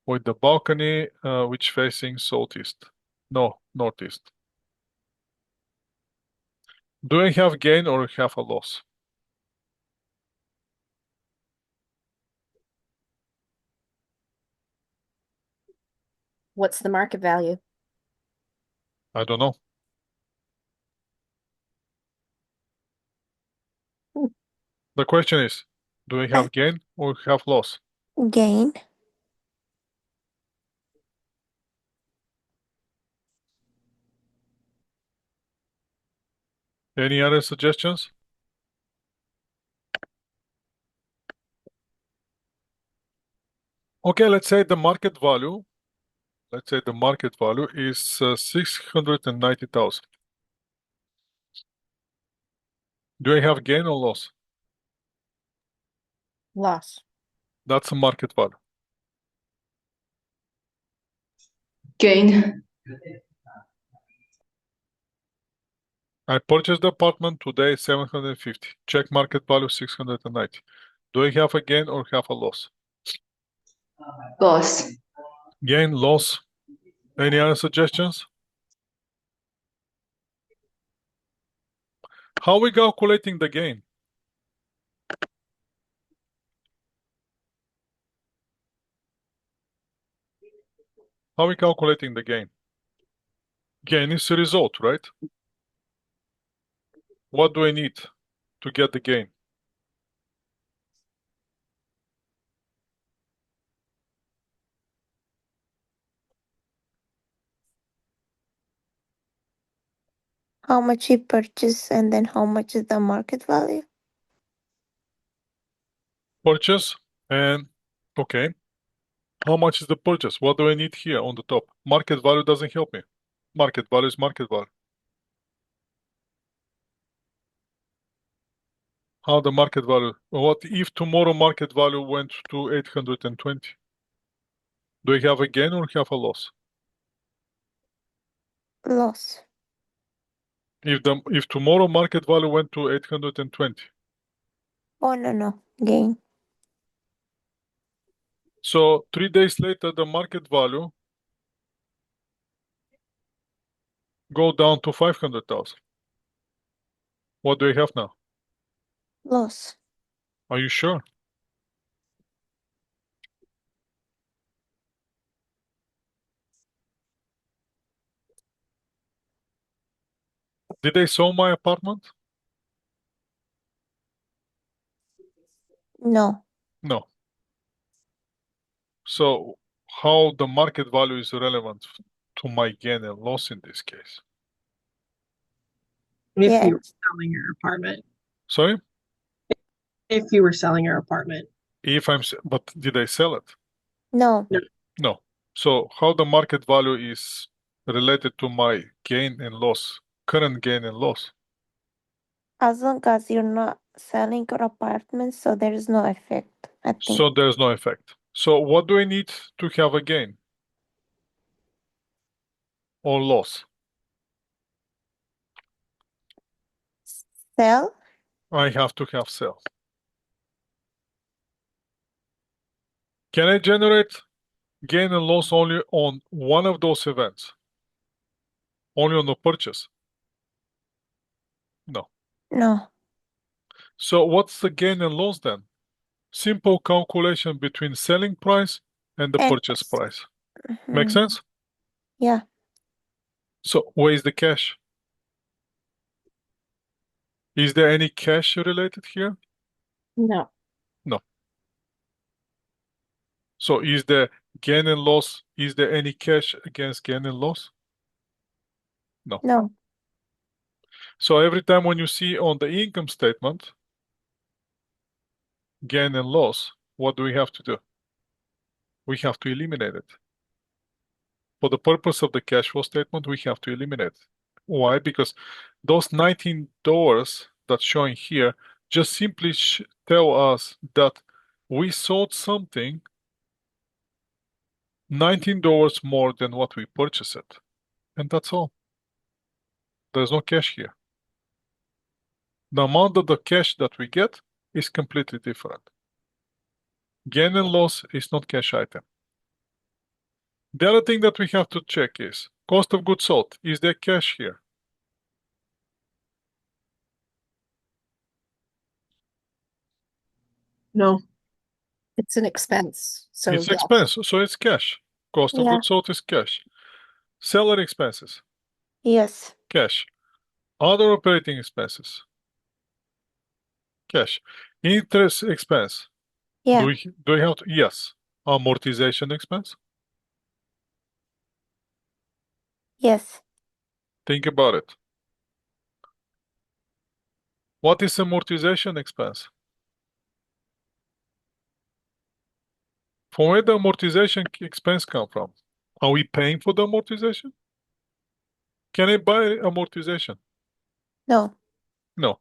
Speaker 1: With the balcony, which facing southeast. No, northeast. Do I have gain or have a loss?
Speaker 2: What's the market value?
Speaker 1: I don't know.
Speaker 2: Hmm.
Speaker 1: The question is, do I have gain or have loss?
Speaker 5: Gain.
Speaker 1: Any other suggestions? Okay, let's say the market value is 690,000. Do I have gain or loss?
Speaker 2: Loss.
Speaker 1: That's a market value.
Speaker 4: Gain.
Speaker 1: I purchased the apartment today, 750. Check market value, 690. Do I have a gain or have a loss?
Speaker 4: Loss.
Speaker 1: Gain, loss. Any other suggestions? How are we calculating the gain? How are we calculating the gain? Gain is the result, right? What do I need to get the gain?
Speaker 5: How much you purchase and then how much is the market value?
Speaker 1: Purchase and, okay. How much is the purchase? What do I need here on the top? Market value doesn't help me. Market value is market value. How the market value? What if tomorrow market value went to 820? Do I have a gain or have a loss?
Speaker 5: Loss.
Speaker 1: If tomorrow market value went to 820,
Speaker 5: Oh, no. Gain.
Speaker 1: so 3 days later the market value go down to 500,000. What do I have now?
Speaker 5: Loss.
Speaker 1: Are you sure? Did they sell my apartment?
Speaker 5: No.
Speaker 1: No. So how the market value is relevant to my gain and loss in this case?
Speaker 3: If
Speaker 5: Yeah.
Speaker 3: you were selling your apartment.
Speaker 1: Sorry?
Speaker 3: If you were selling your apartment.
Speaker 1: But did I sell it?
Speaker 5: No.
Speaker 1: No. So how the market value is related to my gain and loss, current gain and loss?
Speaker 5: As long as you're not selling your apartment, so there is no effect, I think.
Speaker 1: So there's no effect. So what do I need to have a gain or loss?
Speaker 5: Sell?
Speaker 1: I have to have sell. Can I generate gain and loss only on one of those events? Only on the purchase? No.
Speaker 5: No.
Speaker 1: So what's the gain and loss then? Simple calculation between selling price and the
Speaker 5: And-
Speaker 1: purchase price. Make
Speaker 5: Mhm.
Speaker 1: sense?
Speaker 5: Yeah.
Speaker 1: So where is the cash? Is there any cash related here?
Speaker 2: No.
Speaker 1: No. So is there gain and loss? Is there any cash against gain and loss? No.
Speaker 5: No.
Speaker 1: So every time when you see on the income statement gain and loss, what do we have to do? We have to eliminate it. For the purpose of the cash flow statement, we have to eliminate. Why? Because those $19 that's showing here just simply tell us that we sold something $19 more than what we purchased it. And that's all. There's no cash here. The amount of the cash that we get is completely different. Gain and loss is not cash item. The other thing that we have to check is cost of goods sold. Is there cash here?
Speaker 3: No.
Speaker 2: It's an expense, so
Speaker 1: It's
Speaker 2: yes.
Speaker 1: expense, so it's cash. Cost of
Speaker 5: Yeah.
Speaker 1: goods sold is cash. Salary expenses,
Speaker 5: Yes.
Speaker 1: cash. Other operating expenses, cash. Interest expense.
Speaker 5: Yeah.
Speaker 1: Do we have to? Yes. Amortization expense.
Speaker 5: Yes.
Speaker 1: Think about it. What is amortization expense? From where the amortization expense come from? Are we paying for the amortization? Can I buy amortization?
Speaker 5: No.
Speaker 1: No.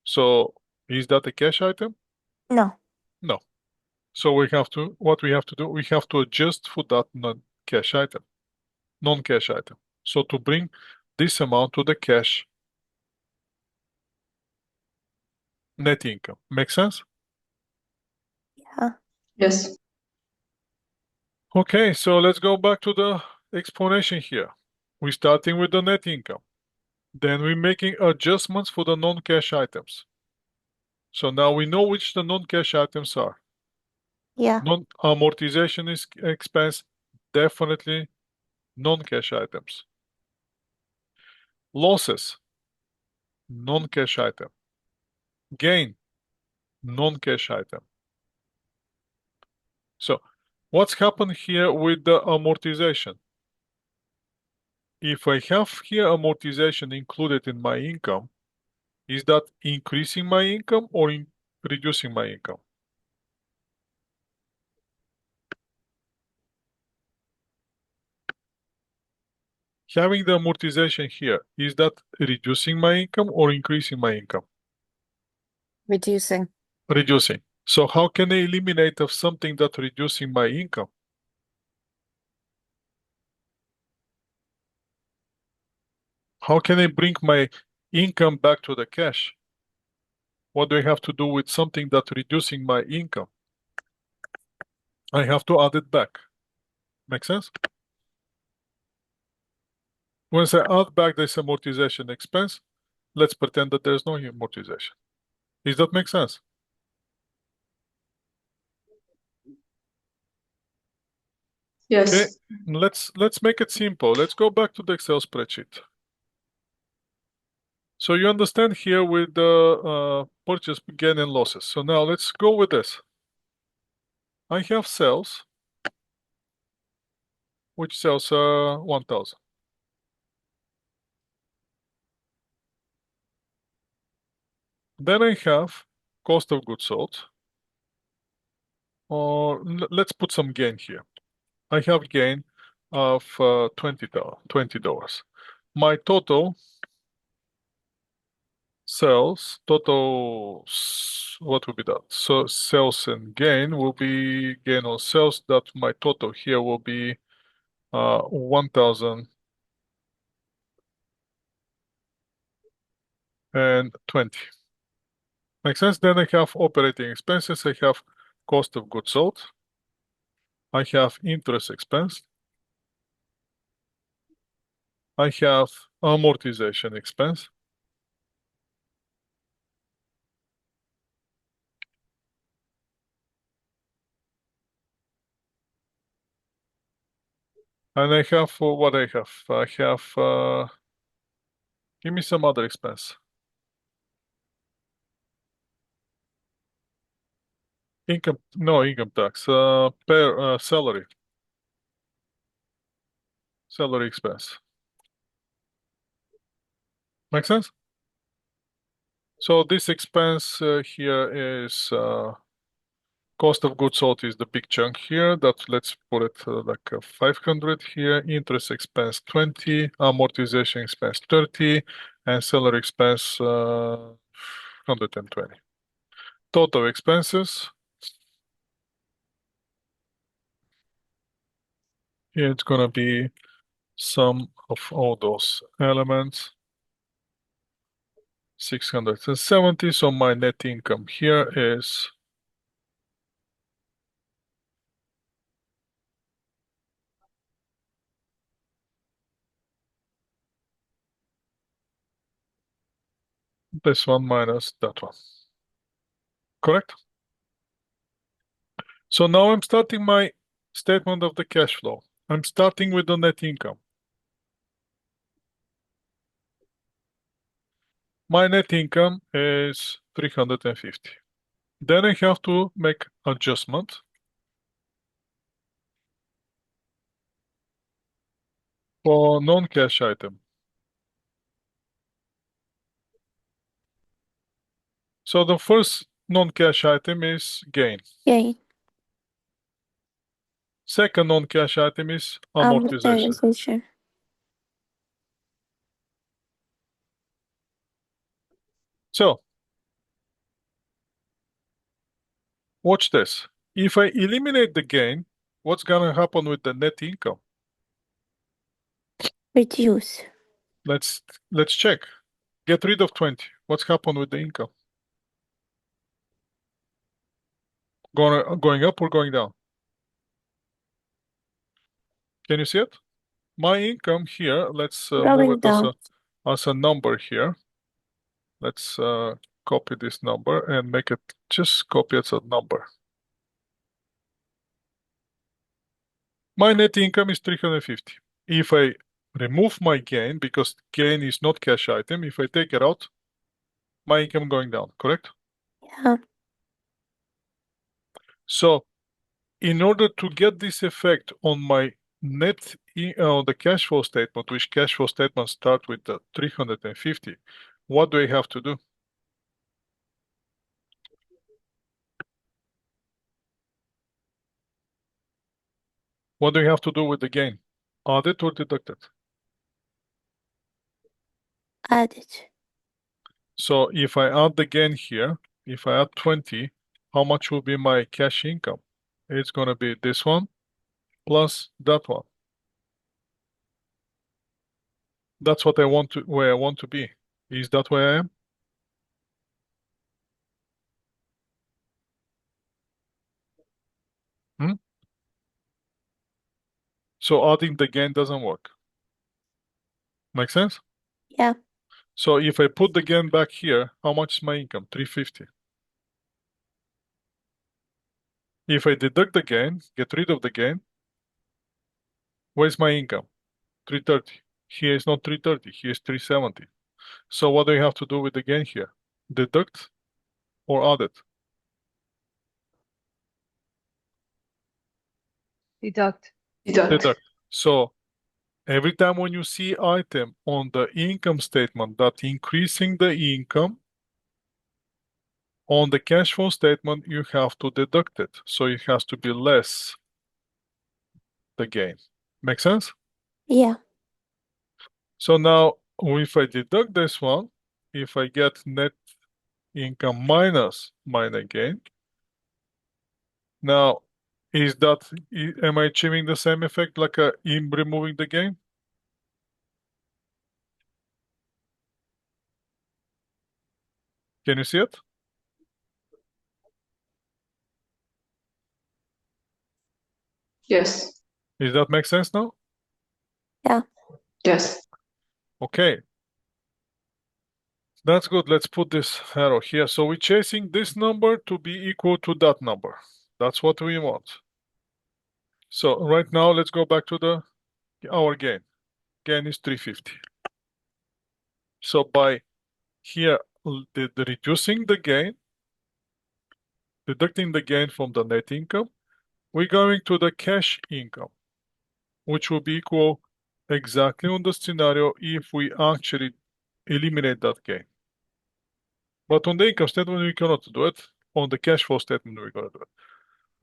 Speaker 1: So is that a cash item?
Speaker 5: No.
Speaker 1: No. So what we have to do, we have to adjust for that non-cash item. Non-cash item. So to bring this amount to the cash net income. Make sense?
Speaker 5: Yeah.
Speaker 4: Yes.
Speaker 1: Okay, so let's go back to the explanation here. We're starting with the net income. Then we're making adjustments for the non-cash items. So now we know which the non-cash items are.
Speaker 5: Yeah.
Speaker 1: Non-amortization is expense, definitely non-cash items. Losses, non-cash item. Gain, non-cash item. So what's happened here with the amortization? If I have here amortization included in my income, is that increasing my income or reducing my income? Having the amortization here, is that reducing my income or increasing my income?
Speaker 2: Reducing.
Speaker 1: Reducing. So how can I eliminate of something that reducing my income? How can I bring my income back to the cash? What do I have to do with something that reducing my income? I have to add it back. Make sense? Once I add back this amortization expense, let's pretend that there's no amortization. Does that make sense?
Speaker 4: Yes.
Speaker 1: Okay, let's make it simple. Let's go back to the Excel spreadsheet. So you understand here with the purchase gain and losses. So now let's go with this. I have sales, which sells 1,000. Then I have cost of goods sold, or let's put some gain here. I have gain of $20. My total sales, what would be that? So sales and gain will be gain on sales. That my total here will be 1,020. Makes sense? Then I have operating expenses. I have cost of goods sold. I have interest expense. I have amortization expense. And I have what I have. I have give me some other expense. Income tax. Salary expense. Make sense? So this expense here is Cost of goods sold is the big chunk here. That let's put it like 500 here. Interest expense 20, amortization expense 30, and salary expense 120. Total expenses. Here it's gonna be sum of all those elements. 670. So my net income here is this one minus that one. Correct? So now I'm starting my statement of the cash flow. I'm starting with the net income. My net income is 350. Then I have to make adjustment for non-cash item. So the first non-cash item is gain.
Speaker 5: Gain.
Speaker 1: Second non-cash item is amortization.
Speaker 5: Amortization.
Speaker 1: So, watch this. If I eliminate the gain, what's gonna happen with the net income?
Speaker 5: Reduce.
Speaker 1: Let's check. Get rid of 20. What's happened with the income? Going up or going down? Can you see it? My income here, let's move
Speaker 5: Going
Speaker 1: it as
Speaker 5: down.
Speaker 1: a number here. Let's copy this number and make it just copy it as a number. My net income is 350. If I remove my gain, because gain is not cash item, if I take it out, my income going down, correct?
Speaker 5: Yeah.
Speaker 1: So in order to get this effect on my the cash flow statement, which cash flow statement start with the 350, what do I have to do? What do you have to do with the gain? Add it or deduct it?
Speaker 5: Add it.
Speaker 1: So if I add the gain here, if I add 20, how much will be my cash income? It's gonna be this one plus that one. That's what I want to, where I want to be. Is that where I am? So adding the gain doesn't work. Make sense?
Speaker 5: Yeah.
Speaker 1: So if I put the gain back here, how much is my income? 350. If I deduct the gain, get rid of the gain, where's my income? 330. Here is not 330, here is 370. So what do you have to do with the gain here? Deduct or add it?
Speaker 6: Deduct.
Speaker 1: Deduct. So every time when you see item on the income statement that increasing the income, on the cash flow statement, you have to deduct it. So it has to be less the gain. Make sense?
Speaker 5: Yeah.
Speaker 1: So now if I deduct this one, if I get net income minus my net gain, now am I achieving the same effect like in removing the gain? Can you see it?
Speaker 4: Yes.
Speaker 1: Does that make sense now?
Speaker 4: Yes.
Speaker 1: Okay. That's good. Let's put this arrow here. So we're chasing this number to be equal to that number. That's what we want. So right now, let's go back to our gain. Gain is 350. So by here, reducing the gain, deducting the gain from the net income, we're going to the cash income, which will be equal exactly on the scenario if we actually eliminate that gain. But on the income statement, we cannot do it. On the cash flow statement, we're gonna do it.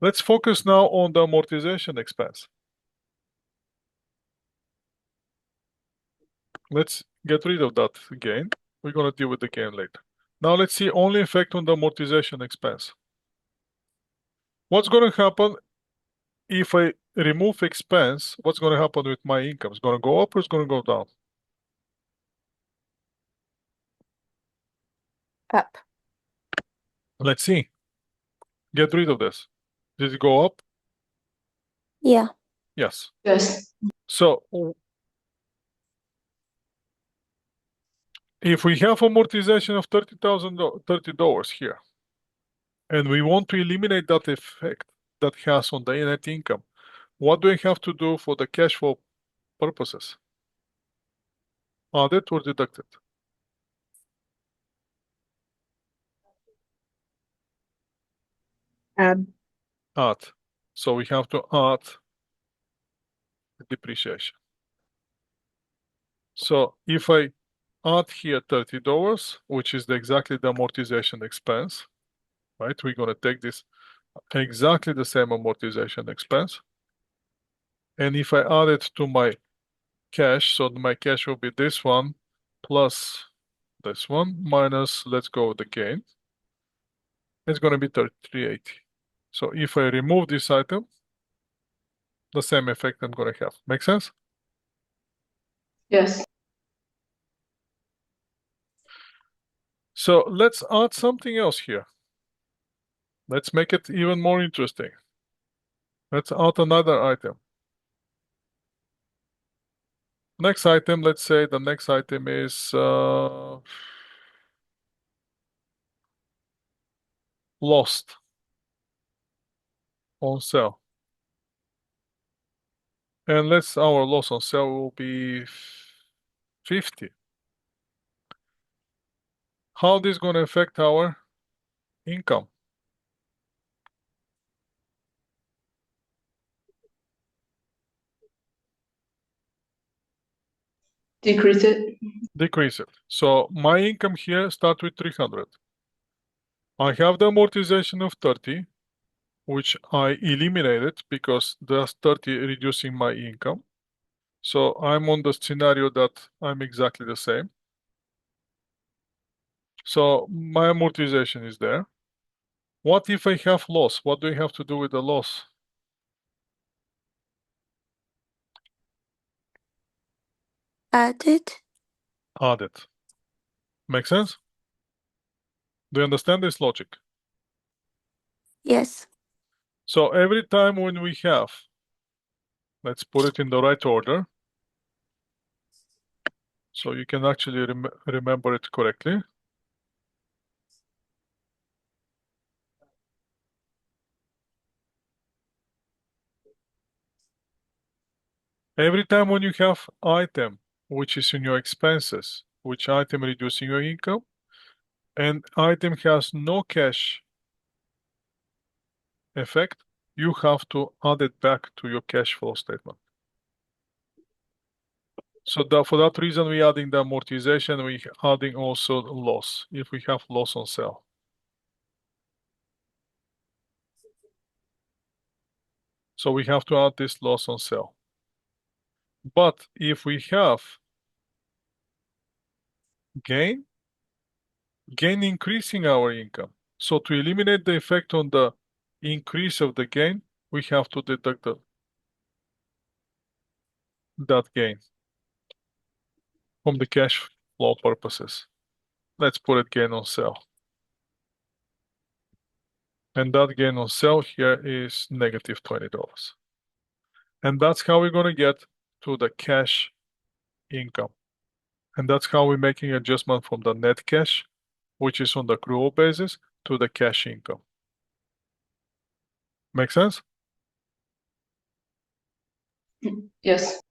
Speaker 1: Let's focus now on the amortization expense. Let's get rid of that gain. We're going to deal with the gain later. Now let's see only effect on the amortization expense. What's going to happen if I remove expense? What's going to happen with my income? It's going to go up or it's going to go down?
Speaker 2: Up.
Speaker 1: Let's see. Get rid of this. Did it go up?
Speaker 5: Yeah.
Speaker 1: Yes.
Speaker 4: Yes.
Speaker 1: So if we have amortization of $30 here, and we want to eliminate that effect that has on the net income, what do we have to do for the cash flow purposes? Add it or deduct it?
Speaker 3: Add.
Speaker 1: Add. So we have to add the depreciation. So if I add here $30, which is exactly the amortization expense, right? We're going to take this exactly the same amortization expense. And if I add it to my cash, so my cash will be this one plus this one minus, let's go with the gain. It's going to be 380. So if I remove this item, the same effect I'm going to have. Make sense?
Speaker 4: Yes.
Speaker 1: So let's add something else here. Let's make it even more interesting. Let's add another item. Next item, let's say the next item is lost on sale. And our loss on sale will be 50. How this going to affect our income?
Speaker 4: Decrease it.
Speaker 1: Decrease it. So my income here start with 300. I have the amortization of 30, which I eliminated because that's 30 reducing my income. So I'm on the scenario that I'm exactly the same. So my amortization is there. What if I have loss? What do I have to do with the loss?
Speaker 5: Add it.
Speaker 1: Add it. Make sense? Do you understand this logic?
Speaker 5: Yes.
Speaker 1: So every time when we have, let's put it in the right order, so you can actually remember it correctly. Every time when you have item which is in your expenses, which item reducing your income, and item has no cash effect, you have to add it back to your cash flow statement. So for that reason, we're adding the amortization, we're adding also loss, if we have loss on sale. So we have to add this loss on sale. But if we have gain increasing our income. So to eliminate the effect on the increase of the gain, we have to deduct that gain from the cash flow purposes. Let's put it gain on sale. And that gain on sale here is negative $20. And that's how we're going to get to the cash income. And that's how we're making adjustment from the net cash, which is on the accrual basis, to the cash income. Make sense?
Speaker 4: Yes.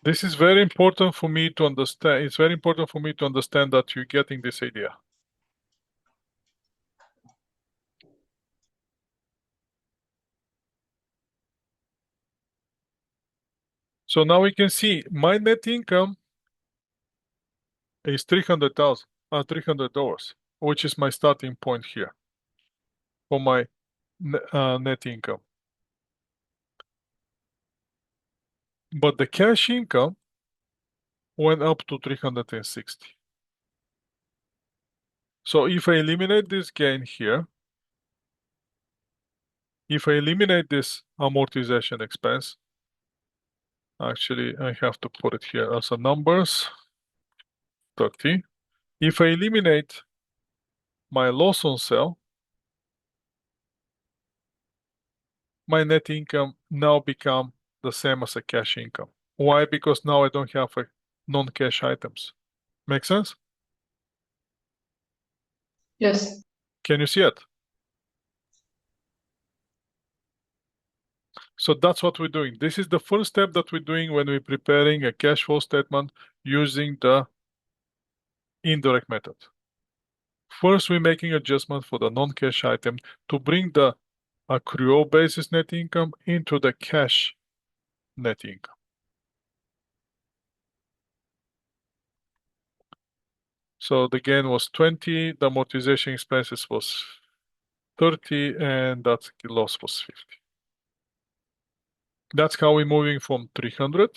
Speaker 1: This is very important for me to understand. It's very important for me to understand that you're getting this idea. So now we can see my net income is $300, which is my starting point here for my net income. But the cash income went up to 360. So if I eliminate this gain here, if I eliminate this amortization expense, actually I have to put it here as a numbers, 30. If I eliminate my loss on sale, my net income now become the same as a cash income. Why? Because now I don't have a non-cash items. Make sense?
Speaker 4: Yes.
Speaker 1: Can you see it? So that's what we're doing. This is the first step that we're doing when we're preparing a cash flow statement using the indirect method. First, we're making adjustment for the non-cash item to bring the accrual basis net income into the cash net income. So the gain was 20, the amortization expenses was 30, and that loss was 50. That's how we're moving from 300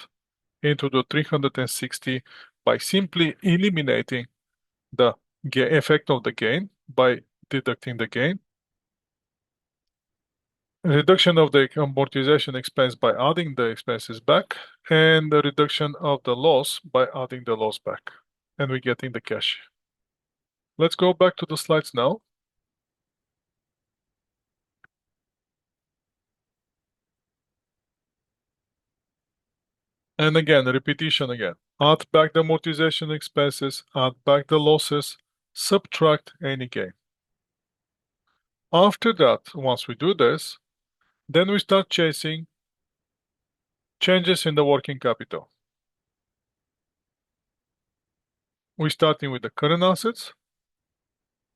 Speaker 1: into the 360 by simply eliminating the effect of the gain by deducting the gain, reduction of the amortization expense by adding the expenses back, and the reduction of the loss by adding the loss back. And we're getting the cash. Let's go back to the slides now. And again, repetition again. Add back the amortization expenses, add back the losses, subtract any gain. After that, once we do this, then we start chasing changes in the working capital. We're starting with the current assets,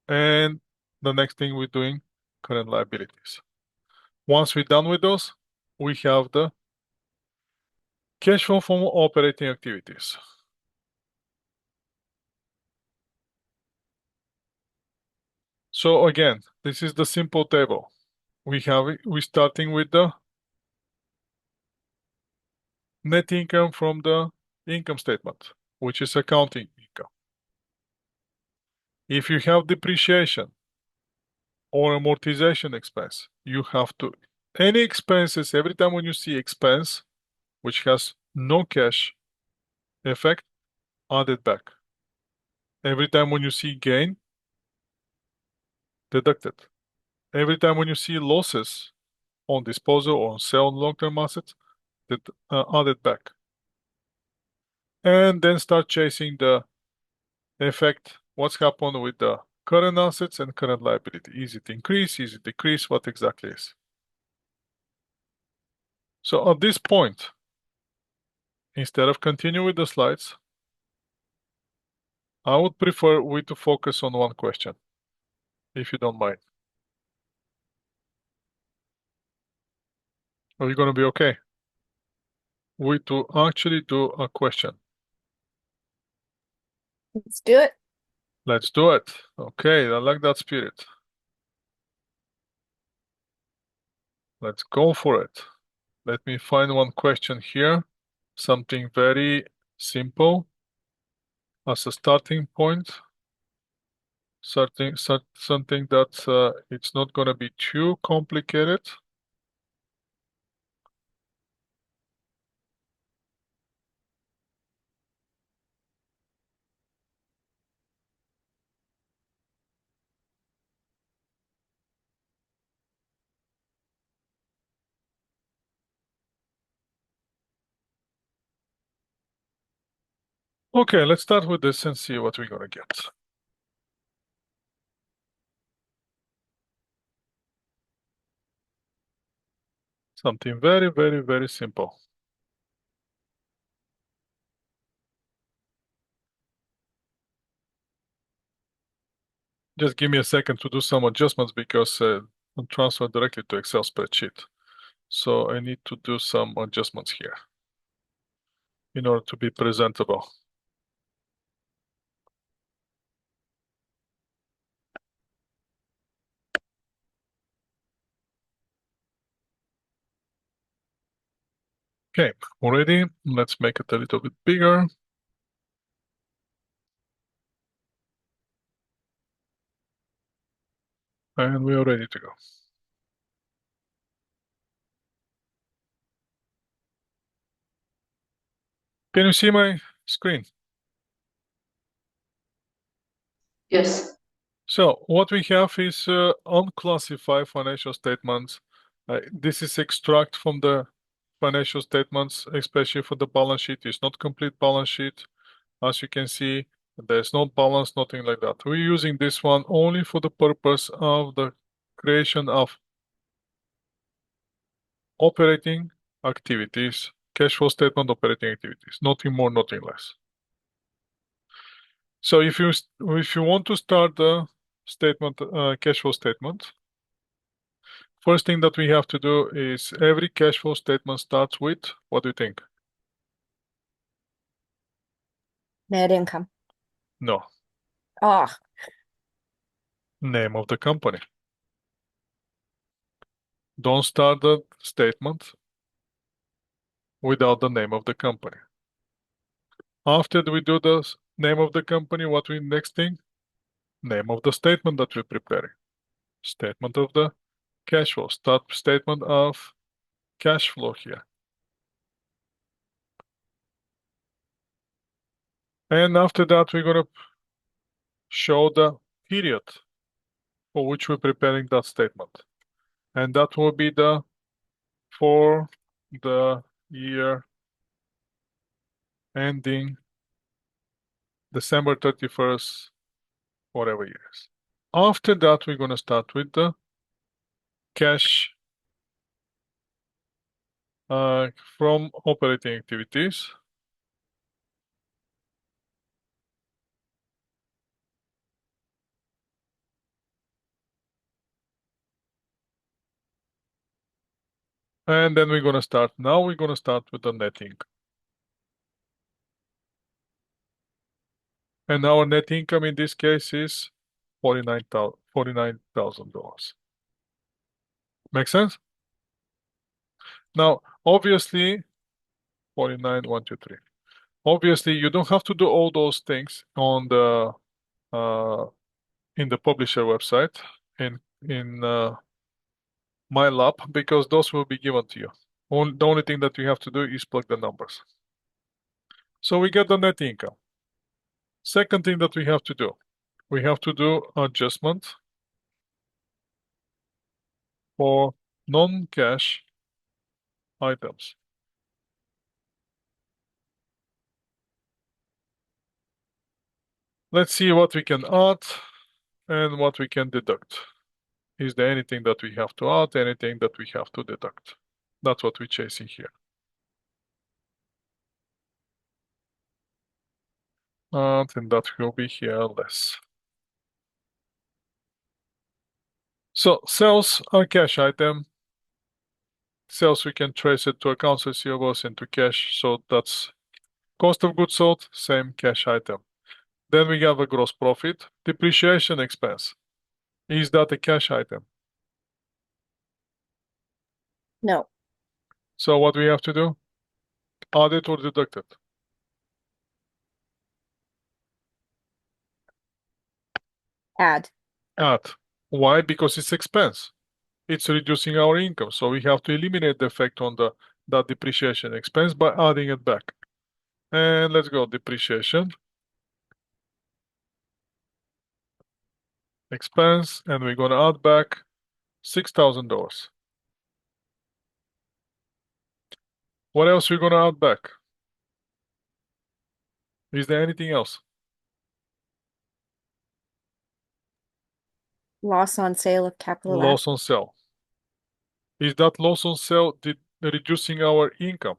Speaker 1: and the next thing we're doing, current liabilities. Once we're done with those, we have the cash flow from operating activities. So again, this is the simple table. We're starting with the net income from the income statement, which is accounting income. If you have depreciation or amortization expense, you have to, any expenses, every time when you see expense, which has no cash effect, add it back. Every time when you see gain, deduct it. Every time when you see losses on disposal or on sale on long-term assets, add it back. And then start chasing the effect, what's happened with the current assets and current liability. Is it increase? Is it decrease? What exactly is? So at this point, instead of continuing with the slides, I would prefer we to focus on one question, if you don't mind. Are you going to be okay? We to actually do a question.
Speaker 2: Let's do it.
Speaker 1: Let's do it. Okay, I like that spirit. Let's go for it. Let me find one question here. Something very simple as a starting point. Something that it's not going to be too complicated. Okay, let's start with this and see what we're going to get. Something very, very, very simple. Just give me a second to do some adjustments because I'm transferred directly to Excel spreadsheet. So I need to do some adjustments here in order to be presentable. Okay, already. Let's make it a little bit bigger. And we are ready to go. Can you see my screen?
Speaker 4: Yes.
Speaker 1: So what we have is unclassified financial statements. This is extract from the financial statements, especially for the balance sheet. It's not complete balance sheet. As you can see, there's no balance, nothing like that. We're using this one only for the purpose of the creation of operating activities, cash flow statement, operating activities, nothing more, nothing less. So if you want to start the statement, cash flow statement, first thing that we have to do is every cash flow statement starts with, what do you think?
Speaker 2: Net income.
Speaker 1: No,
Speaker 2: Ah,
Speaker 1: name of the company. Don't start the statement without the name of the company. After we do the name of the company, what we next thing? Name of the statement that we're preparing. Statement of the cash flow. Start statement of cash flow here. And after that, we're gonna show the period for which we're preparing that statement. And that will be for the year ending December 31st, whatever years. After that, we're gonna start with the cash from operating activities. And then we're gonna start with the net income. And our net income in this case is $49,000. Make sense? Now, obviously, 49, 1, 2, 3. Obviously, you don't have to do all those things on the in the publisher website in my lab, because those will be given to you. The only thing that you have to do is plug the numbers. So we get the net income. Second thing that we have to do adjustment for non-cash items. Let's see what we can add and what we can deduct. Is there anything that we have to add, anything that we have to deduct? That's what we're chasing here. And that will be here less. So sales are cash item. Sales, we can trace it to accounts receivables into cash. So that's cost of goods sold, same cash item. Then we have a gross profit. Depreciation expense. Is that a cash item?
Speaker 2: no.
Speaker 1: So what we have to do? Add it or deduct it?
Speaker 2: Add.
Speaker 1: Add. Why? Because it's expense. It's reducing our income. So we have to eliminate the effect on that depreciation expense by adding it back. And let's go depreciation. Expense, and we're gonna add back $6,000. What else we're gonna add back? Is there anything else?
Speaker 2: Loss on sale of capital
Speaker 1: Loss on sale. Is that loss on sale reducing our income?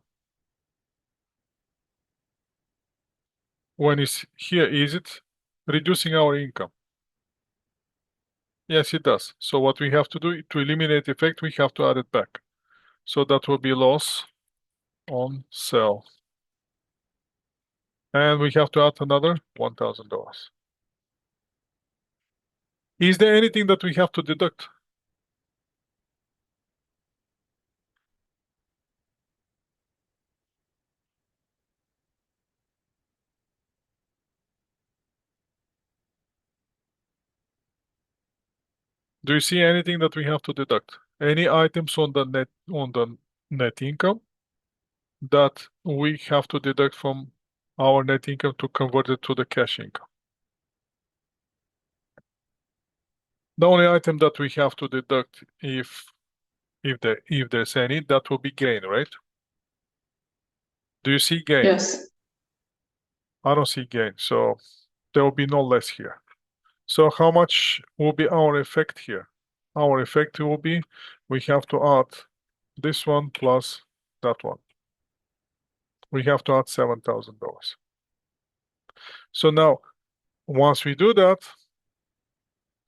Speaker 1: When it's here, is it reducing our income? Yes, it does. So what we have to do to eliminate the effect, we have to add it back. So that will be loss on sale. And we have to add another $1,000. Is there anything that we have to deduct? Do you see anything that we have to deduct? Any items on the net income that we have to deduct from our net income to convert it to the cash income? The only item that we have to deduct, if there's any, that will be gain, right? Do you see gain?
Speaker 4: Yes.
Speaker 1: I don't see gain, so there will be no less here. So how much will be our effect here? Our effect will be, we have to add this one plus that one. We have to add $7,000. So now, once we do that,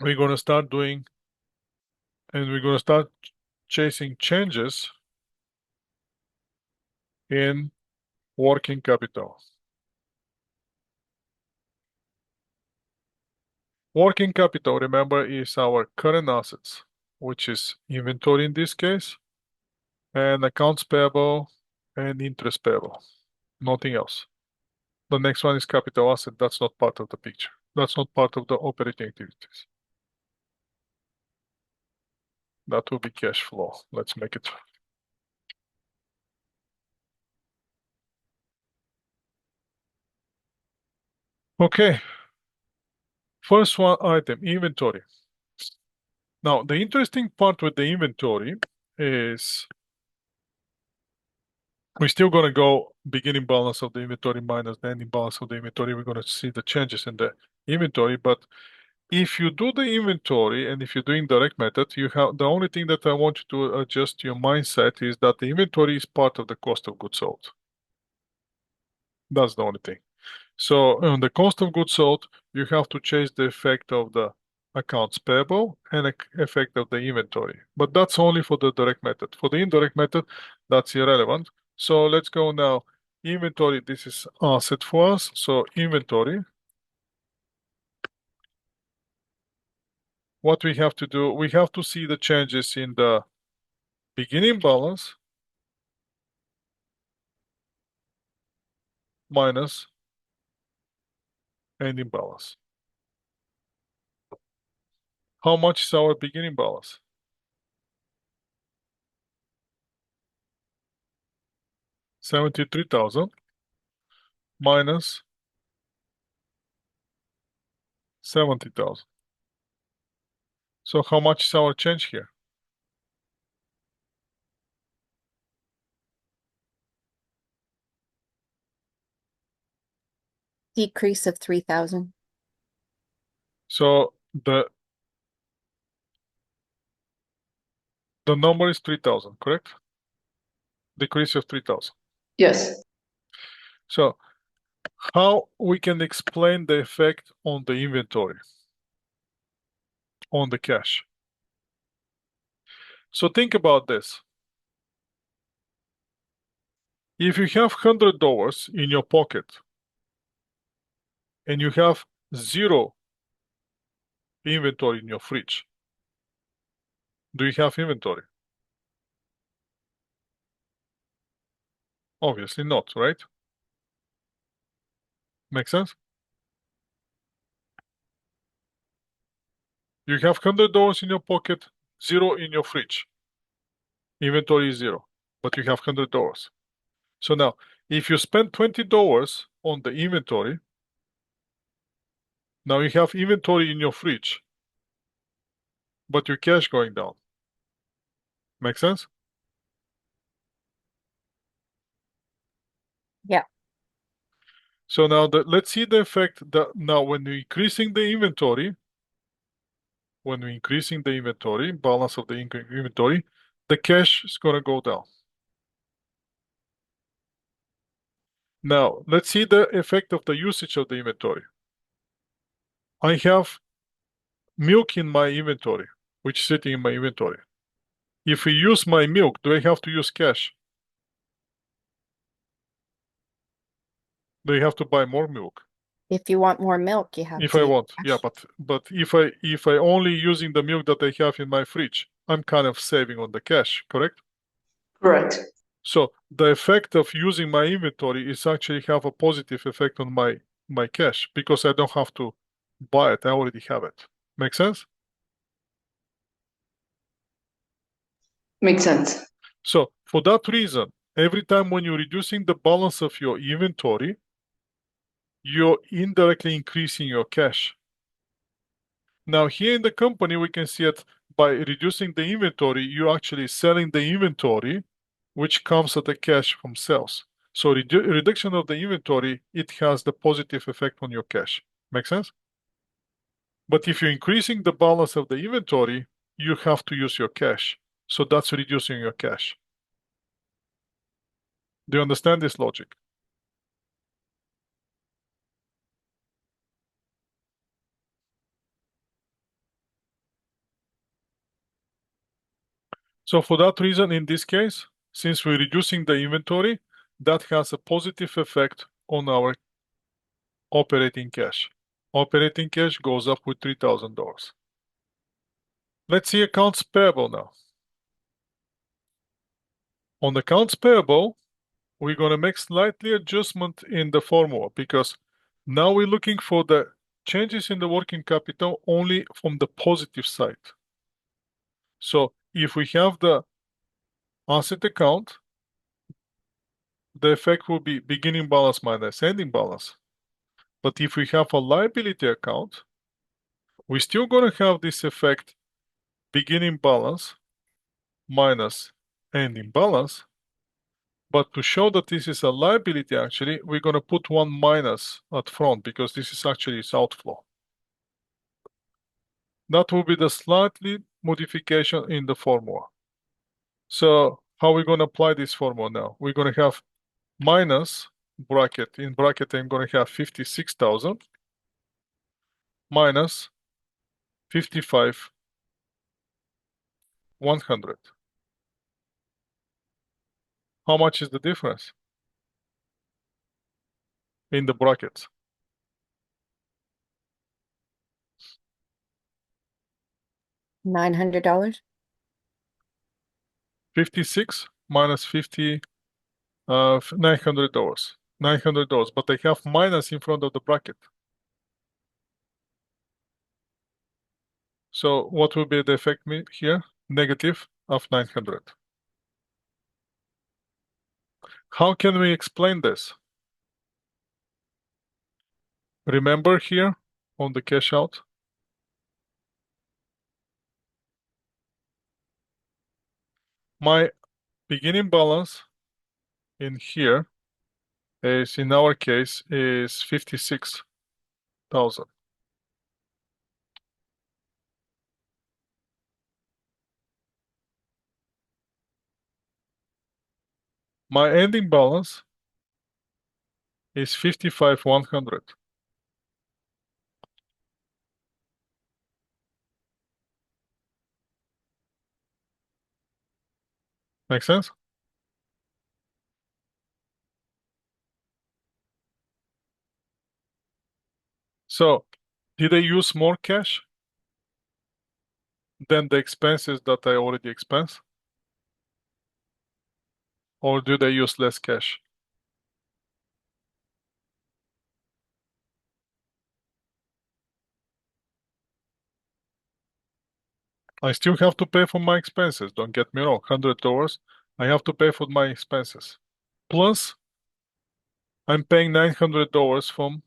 Speaker 1: we're going to start doing, and we're going to start chasing changes in working capital. Working capital, remember, is our current assets, which is inventory in this case, and accounts payable and interest payable, nothing else. The next one is capital asset. That's not part of the picture. That's not part of the operating activities. That will be cash flow. Let's make it. Okay. First one item, inventory. Now, the interesting part with the inventory is we're still going to go beginning balance of the inventory minus the ending balance of the inventory. We're going to see the changes in the inventory. But if you do the inventory and if you're doing direct method, you have the only thing that I want you to adjust your mindset is that the inventory is part of the cost of goods sold. That's the only thing. So on the cost of goods sold, you have to change the effect of the accounts payable and effect of the inventory. But that's only for the direct method. For the indirect method, that's irrelevant. So let's go now. Inventory, this is asset for us. So inventory. What we have to do, we have to see the changes in the beginning balance minus ending balance. How much is our beginning balance? $73,000 minus 70,000. So how much is our change here?
Speaker 2: Decrease of 3,000.
Speaker 1: So the number is 3,000, correct? Decrease of 3,000.
Speaker 4: Yes.
Speaker 1: So how we can explain the effect on the inventory, on the cash? So think about this. If you have $100 in your pocket and you have zero inventory in your fridge, do you have inventory? Obviously not, right? Make sense? You have $100 in your pocket, zero in your fridge. Inventory is zero, but you have $100. So now, if you spend $20 on the inventory, now you have inventory in your fridge, but your cash going down. Make sense?
Speaker 2: Yeah.
Speaker 1: So now let's see the effect that now when we're increasing the inventory, balance of the inventory, the cash is going to go down. Now, let's see the effect of the usage of the inventory. I have milk in my inventory, which is sitting in my inventory. If we use my milk, do I have to use cash? Do I have to buy more milk?
Speaker 2: If you want more milk, you have
Speaker 1: If
Speaker 2: to
Speaker 1: I
Speaker 2: use
Speaker 1: want,
Speaker 2: cash.
Speaker 1: yeah, but if I only using the milk that I have in my fridge, I'm kind of saving on the cash, correct?
Speaker 4: Correct.
Speaker 1: So the effect of using my inventory is actually have a positive effect on my cash because I don't have to buy it. I already have it. Make sense?
Speaker 4: Makes sense.
Speaker 1: So for that reason, every time when you're reducing the balance of your inventory, you're indirectly increasing your cash. Now here in the company, we can see that by reducing the inventory, you're actually selling the inventory, which comes at the cash from sales. So reduction of the inventory, it has the positive effect on your cash. Make sense? But if you're increasing the balance of the inventory, you have to use your cash. So that's reducing your cash. Do you understand this logic? So for that reason, in this case, since we're reducing the inventory, that has a positive effect on our operating cash. Operating cash goes up with $3,000. Let's see accounts payable now. On accounts payable, we're going to make slightly adjustment in the formula because now we're looking for the changes in the working capital only from the positive side. So if we have the asset account, the effect will be beginning balance minus ending balance. But if we have a liability account, we're still going to have this effect beginning balance minus ending balance. But to show that this is a liability, actually, we're going to put one minus at front because this is actually its outflow. That will be the slightly modification in the formula. So how are we going to apply this formula now? We're going to have minus bracket. In bracket, I'm going to have 56,000 minus 55,100. How much is the difference in the brackets?
Speaker 2: $900.
Speaker 1: 56 minus 50, $900. $900, but I have minus in front of the bracket. So what will be the effect here? Negative of 900. How can we explain this? Remember here on the cash out? My beginning balance in here is, in our case, is 56,000. My ending balance is 55,100. Make sense? So, did I use more cash than the expenses that I already expense? Or did I use less cash? I still have to pay for my expenses. Don't get me wrong, $100. I have to pay for my expenses. Plus, I'm paying $900 from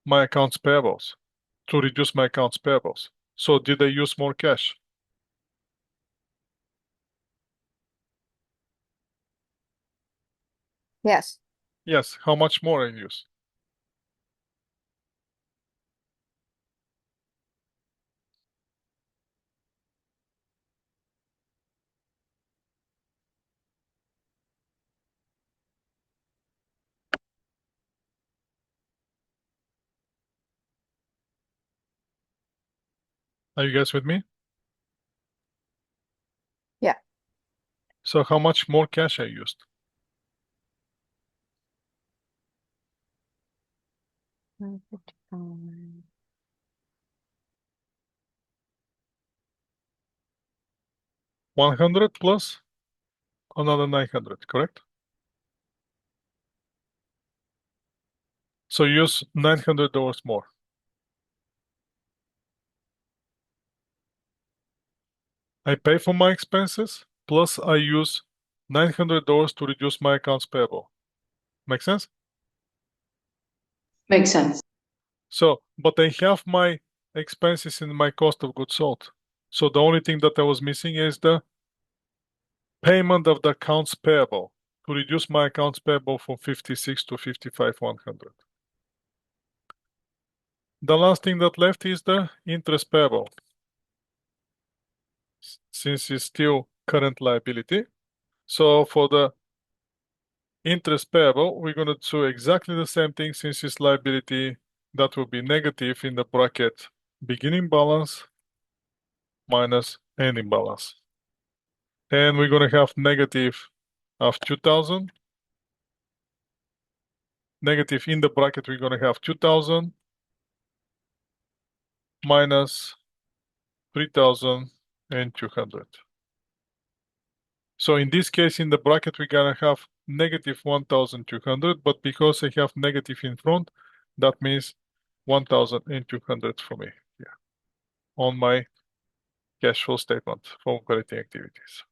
Speaker 1: my accounts payables to reduce my accounts payables. So did I use more cash?
Speaker 2: Yes.
Speaker 1: Yes. How much more I use? Are you guys with me?
Speaker 2: Yeah.
Speaker 1: So how much more cash I used? $100 plus another $900, correct? So use $900 more. I pay for my expenses, plus I use $900 to reduce my accounts payable. Make sense?
Speaker 4: Makes sense.
Speaker 1: So, but I have my expenses in my cost of goods sold. So the only thing that I was missing is the payment of the accounts payable to reduce my accounts payable from 56 to 55,100. The last thing that left is the interest payable. Since it's still current liability. So for the interest payable, we're going to do exactly the same thing since it's liability. That will be negative in the bracket beginning balance minus ending balance. And we're going to have negative of 2,000. Negative in the bracket, we're going to have 2,000 minus 3,200. So in this case, in the bracket, we're going to have negative 1,200, but because I have negative in front, that means 1,200 for me here on my cash flow statement for operating activities.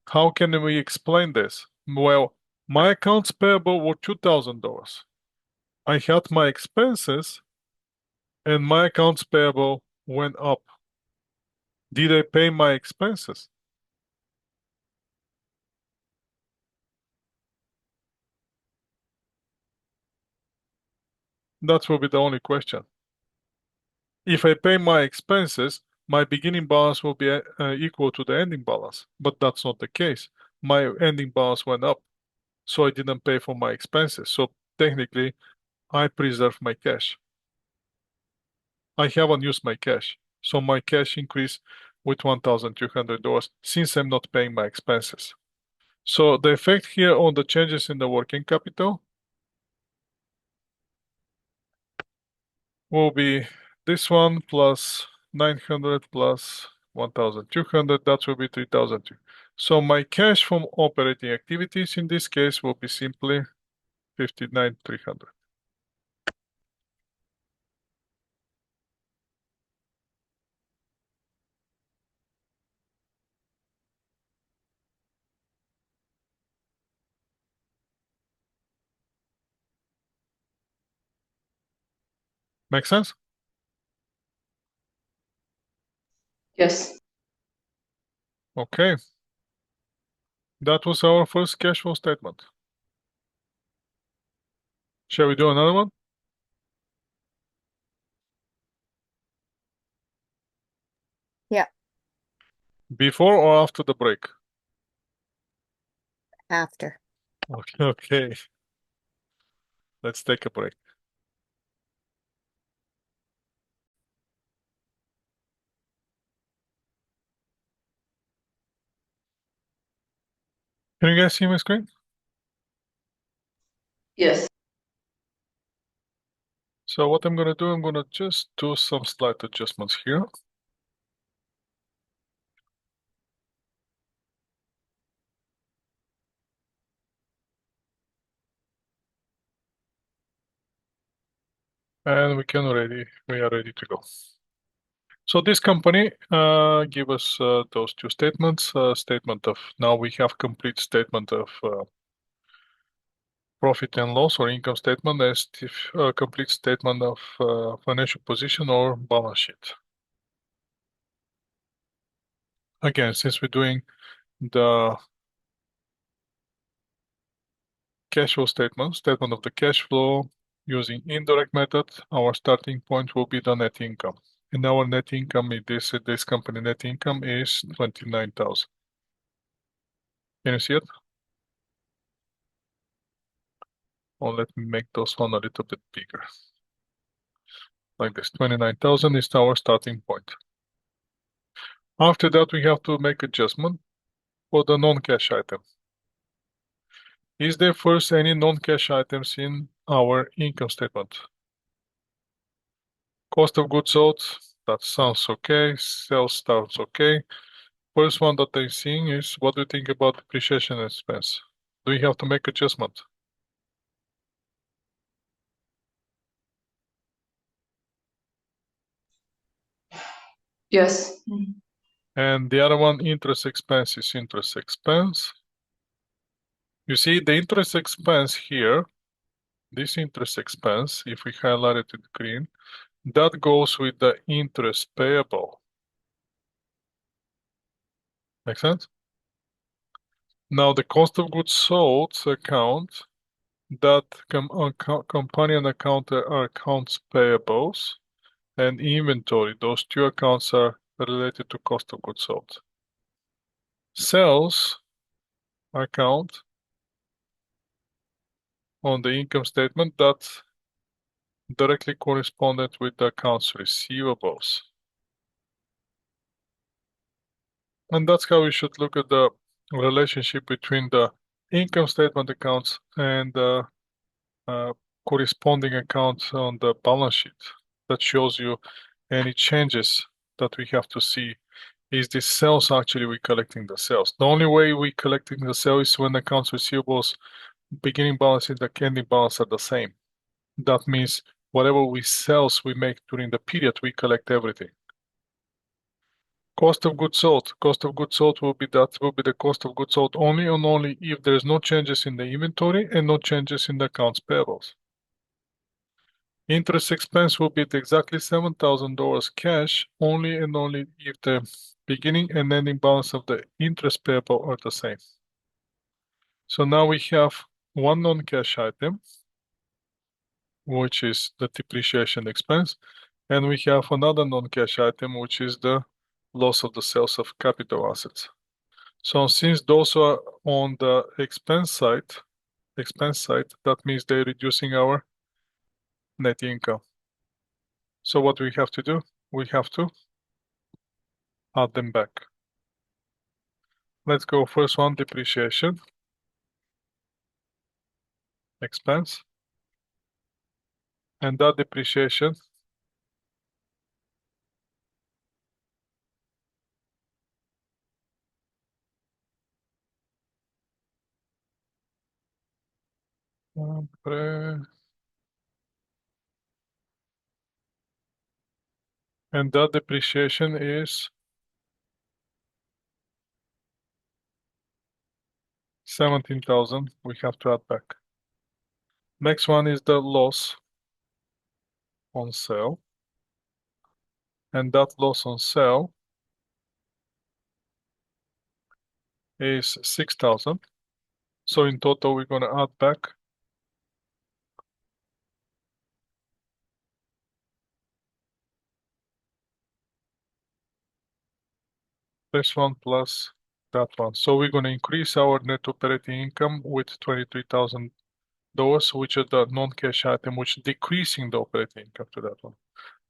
Speaker 1: How can we explain this? Well, my accounts payable were $2,000. I had my expenses and my accounts payable went up. Did I pay my expenses? That will be the only question. If I pay my expenses, my beginning balance will be equal to the ending balance, but that's not the case. My ending balance went up, so I didn't pay for my expenses. So technically, I preserve my cash. I haven't used my cash, so my cash increased with $1,200 since I'm not paying my expenses. So the effect here on the changes in the working capital will be this one plus 900 plus 1,200, that will be 3,002. So my cash from operating activities in this case will be simply 59,300. Make sense?
Speaker 4: Yes.
Speaker 1: Okay. That was our first cash flow statement. Shall we do another one?
Speaker 2: Yeah.
Speaker 1: Before or after the break?
Speaker 2: After.
Speaker 1: Okay. Let's take a break. Can you guys see my screen?
Speaker 4: Yes.
Speaker 1: So what I'm gonna do, I'm gonna just do some slight adjustments here. And we are ready to go. So this company give us those two statements. Statement of, now we have complete statement of profit and loss or income statement as complete statement of financial position or balance sheet. Again, since we're doing the cash flow statement of the cash flow using indirect method, our starting point will be the net income. And our net income in this company net income is 29,000. Can you see it? Or let me make those one a little bit bigger. Like this, 29,000 is our starting point. After that, we have to make adjustment for the non-cash item. Is there first any non-cash items in our income statement? Cost of goods sold, that sounds okay. Sales starts okay. First one that I'm seeing is, what do you think about depreciation expense? Do you have to make adjustment?
Speaker 4: Yes.
Speaker 1: And the other one, interest expense, is interest expense. You see the interest expense here, this interest expense, if we highlight it in green, that goes with the interest payable. Make sense? Now the cost of goods sold account, that companion account are accounts payables, and inventory. Those two accounts are related to cost of goods sold. Sales account on the income statement, that's directly correspondent with the accounts receivables. And that's how we should look at the relationship between the income statement accounts and the corresponding accounts on the balance sheet. That shows you any changes that we have to see. Is the sales actually we collecting the sales? The only way we collecting the sales is when accounts receivables beginning balance and the ending balance are the same. That means whatever we sales we make during the period, we collect everything. Cost of goods sold. Cost of goods sold will be the cost of goods sold only and only if there's no changes in the inventory and no changes in the accounts payables. Interest expense will be exactly $7,000 cash only and only if the beginning and ending balance of the interest payable are the same. So now we have one non-cash item, which is the depreciation expense, and we have another non-cash item, which is the loss of the sales of capital assets. So since those are on the expense side, that means they're reducing our net income. So what we have to do? We have to add them back. Let's go first one, depreciation expense. And that depreciation is 17,000 we have to add back. Next one is the loss on sale. And that loss on sale is 6,000. So in total, we're going to add back this one plus that one. So we're going to increase our net operating income with $23,000, which are the non-cash item, which is decreasing the operating income to that one.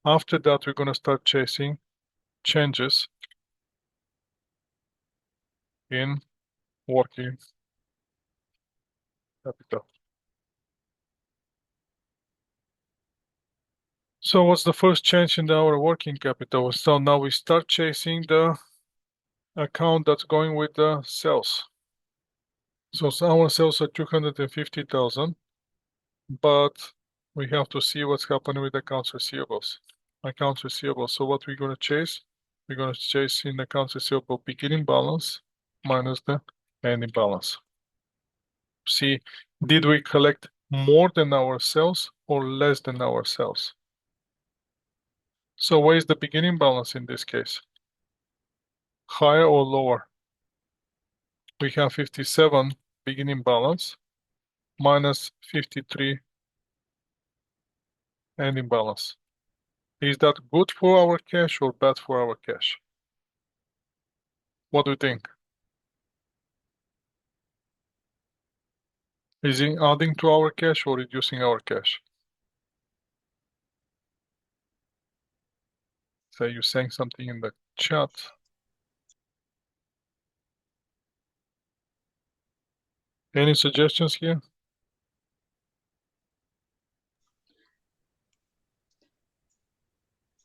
Speaker 1: After that, we're going to start chasing changes in working capital. So what's the first change in our working capital? So now we start chasing the account that's going with the sales. So our sales are 250,000, but we have to see what's happening with accounts receivables. Accounts receivable. So what we're going to chase? We're going to chase in accounts receivable beginning balance minus the ending balance. See, did we collect more than our sales or less than our sales? So where is the beginning balance in this case? Higher or lower? We have 57 beginning balance minus 53 ending balance. Is that good for our cash or bad for our cash? What do you think? Is it adding to our cash or reducing our cash? Say you're saying something in the chat. Any suggestions here?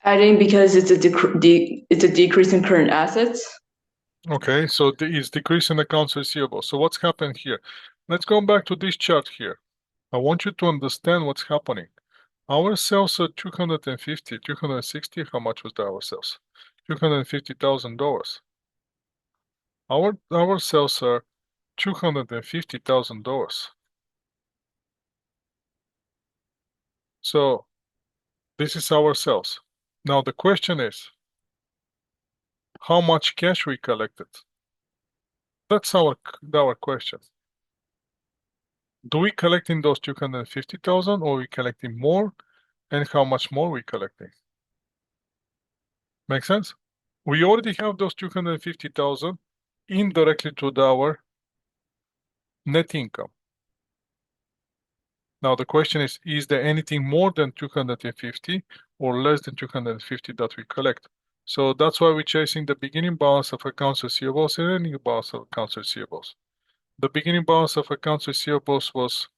Speaker 4: Adding because it's a decrease in current assets.
Speaker 1: Okay, so it's decreasing accounts receivable. So what's happened here? Let's go back to this chart here. I want you to understand what's happening. Our sales are 260. How much was our sales? $250,000. Our sales are $250,000. So this is our sales. Now the question is, how much cash we collected? That's our question. Do we collecting those 250,000 or we collecting more? And how much more we collecting? Make sense? We already have those 250,000 indirectly to our net income. Now the question is there anything more than 250 or less than 250 that we collect? So that's why we're chasing the beginning balance of accounts receivables and ending balance of accounts receivables. The beginning balance of accounts receivables was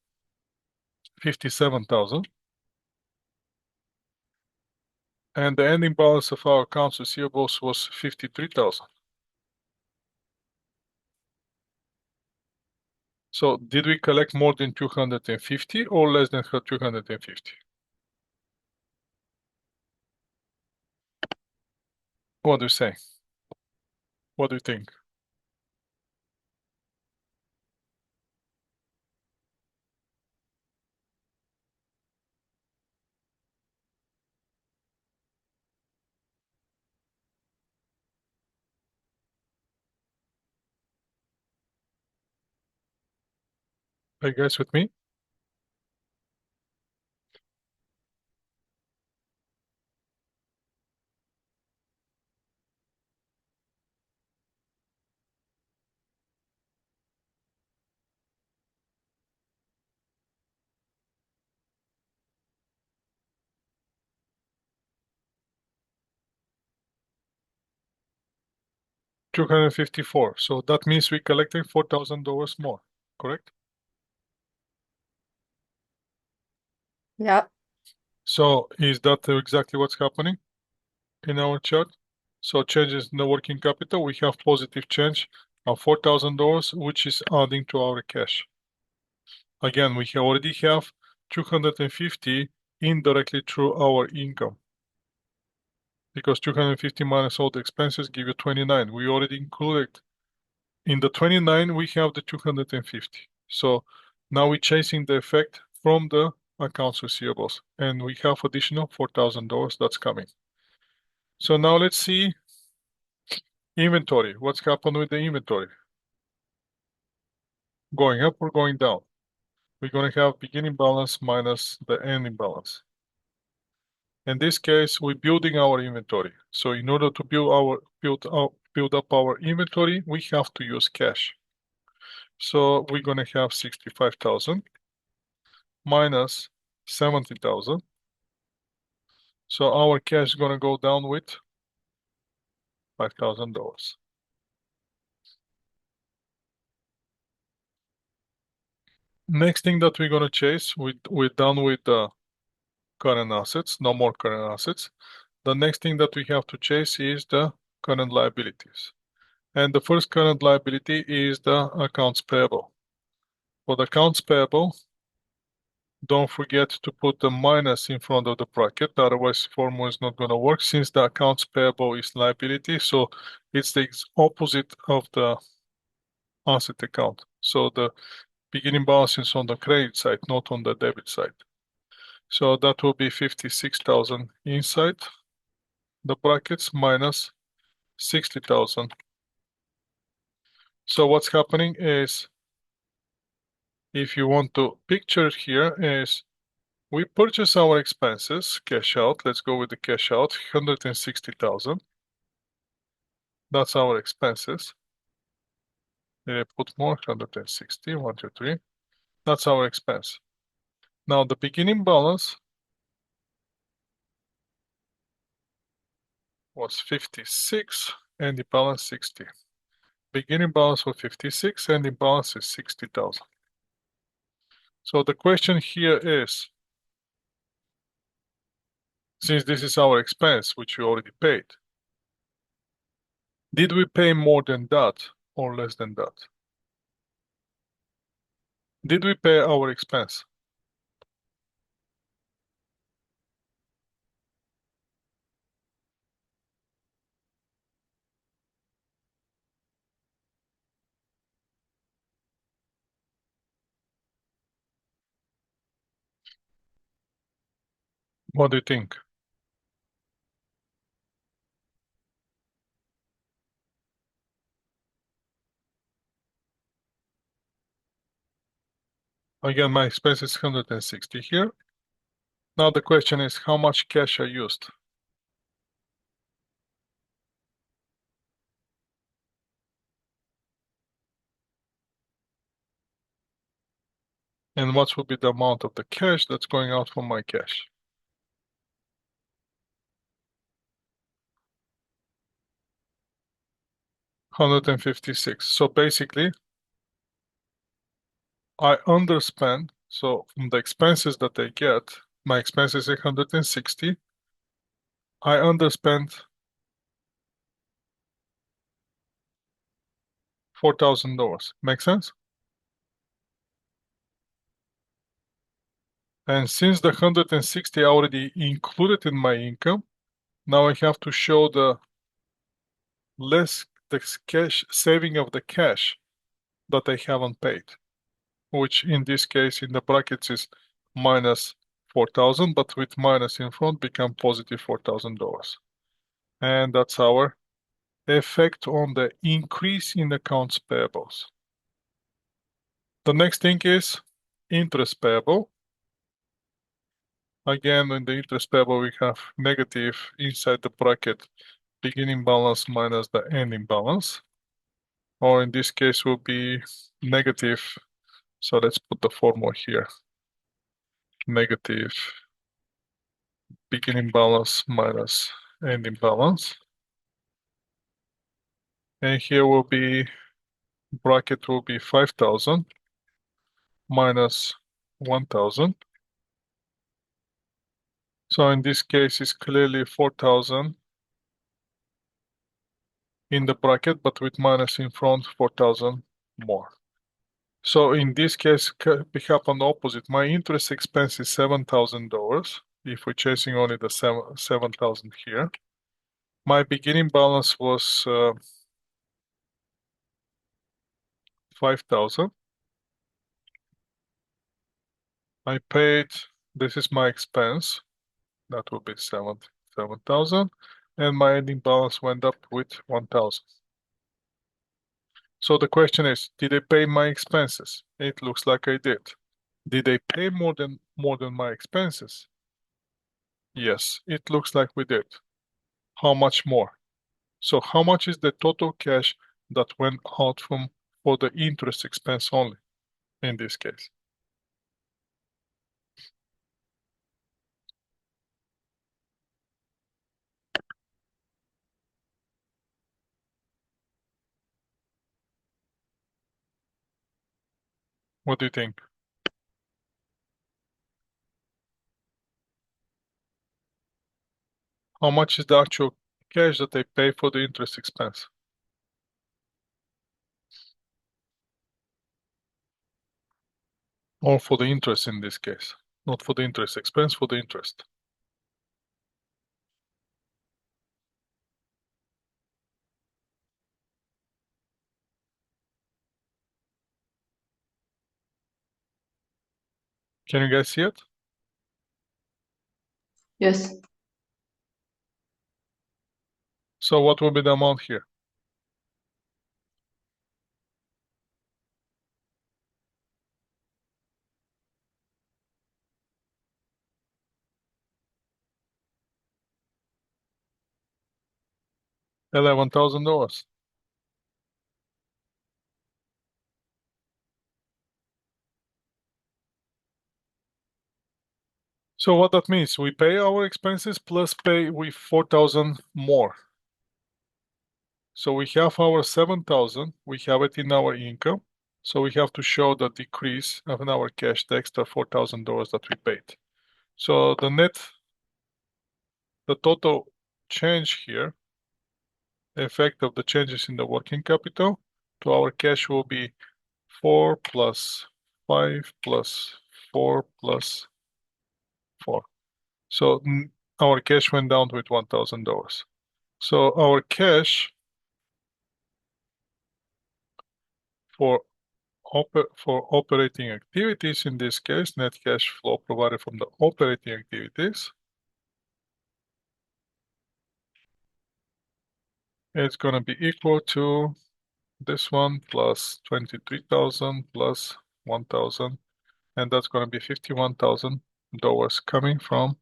Speaker 1: 57,000. And the ending balance of our accounts receivables was 53,000. So did we collect more than 250 or less than 250? What do you say? What do you think? Are you guys with me? $254. So that means we collected $4,000 more, correct?
Speaker 2: Yep.
Speaker 1: So is that exactly what's happening in our chart? So changes in the working capital, we have positive change of $4,000, which is adding to our cash. Again, we already have 250 indirectly through our income. Because 250 minus all the expenses give you 29. We already included in the 29, we have the 250. So now we're chasing the effect from the accounts receivables, and we have additional $4,000 that's coming. So now let's see inventory. What's happened with the inventory? Going up or going down? We're going to have beginning balance minus the ending balance. In this case, we're building our inventory. So in order to build up our inventory, we have to use cash. So we're going to have 65,000 minus 70,000. So our cash is going to go down with $5,000. Next thing that we're going to chase, we're done with the current assets, no more current assets. The next thing that we have to chase is the current liabilities. And the first current liability is the accounts payable. For the accounts payable, don't forget to put the minus in front of the bracket, otherwise the formula is not going to work since the accounts payable is liability. So it's the opposite of the asset account. So the beginning balance is on the credit side, not on the debit side. So that will be 56,000 inside the brackets minus 60,000. So what's happening is, if you want to picture here, is we purchase our expenses, cash out. Let's go with the cash out, 160,000. That's our expenses. Did I put more? 160, 1, 2, 3. That's our expense. Now the beginning balance was 56 and the balance 60. Beginning balance was 56 and the balance is 60,000. So the question here is, since this is our expense, which we already paid, did we pay more than that or less than that? Did we pay our expense? What do you think? Again, my expense is 160 here. Now the question is how much cash I used. And what will be the amount of the cash that's going out from my cash? $156. So basically, I underspend. So from the expenses that I get, my expenses are 160. I underspent $4,000. Make sense? And since the 160 already included in my income, now I have to show the cash saving of the cash that I haven't paid, which in this case in the brackets is minus 4,000, but with minus in front become positive $4,000. And that's our effect on the increase in accounts payables. The next thing is interest payable. Again, in the interest payable, we have negative inside the bracket, beginning balance minus the ending balance. Or in this case will be negative. So let's put the formula here. Negative beginning balance minus ending balance. And here will be, bracket will be 5,000 minus 1,000. So in this case, it's clearly 4,000 in the bracket, but with minus in front, 4,000 more. So in this case, we have an opposite. My interest expense is $7,000. If we're chasing only the 7,000 here. My beginning balance was 5,000. I paid, this is my expense. That will be 7,000. And my ending balance went up with 1,000. So the question is, did I pay my expenses? It looks like I did. Did I pay more than my expenses? Yes, it looks like we did. How much more? So how much is the total cash that went out for the interest expense only in this case? What do you think? How much is the actual cash that I pay for the interest expense? Or for the interest in this case, not for the interest expense, for the interest. Can you guys see it?
Speaker 4: Yes.
Speaker 1: So what will be the amount here? $11,000. So what that means, we pay our expenses plus pay with 4,000 more. So we have our 7,000, we have it in our income. So we have to show the decrease of our cash, the extra $4,000 that we paid. So the total change here, effect of the changes in the working capital to our cash will be 4 plus 5 plus 4 plus 4. So our cash went down with $1,000. So our cash for operating activities, in this case, net cash flow provided from the operating activities It's gonna be equal to this one plus 23,000 plus 1,000, and that's gonna be $51,000 coming from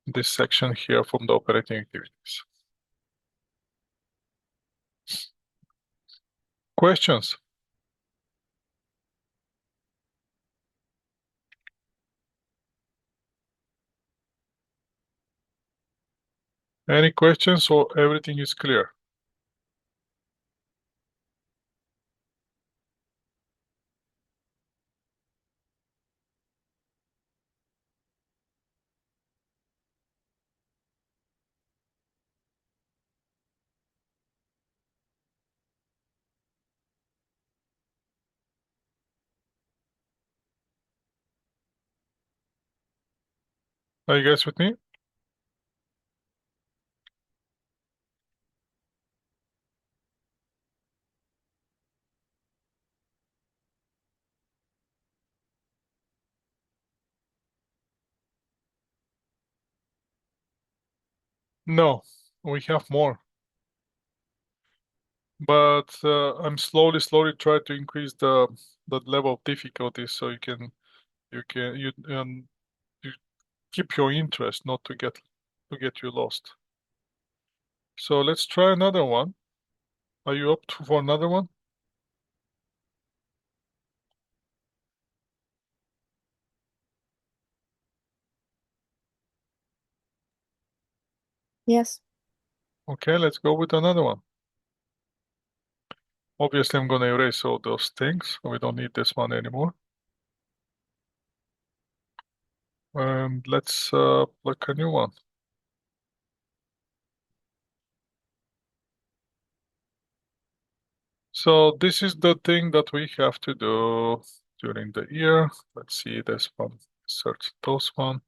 Speaker 1: this section here from the operating activities. Questions? Any questions or everything is clear? Are you guys with me? No, we have more. But I'm slowly try to increase the level of difficulty so you keep your interest, not to get you lost. So let's try another one. Are you up for another one?
Speaker 2: Yes.
Speaker 1: Okay, let's go with another one. Obviously, I'm gonna erase all those things. We don't need this one anymore. And let's plug a new one. So this is the thing that we have to do during the year. Let's see this one, search those one.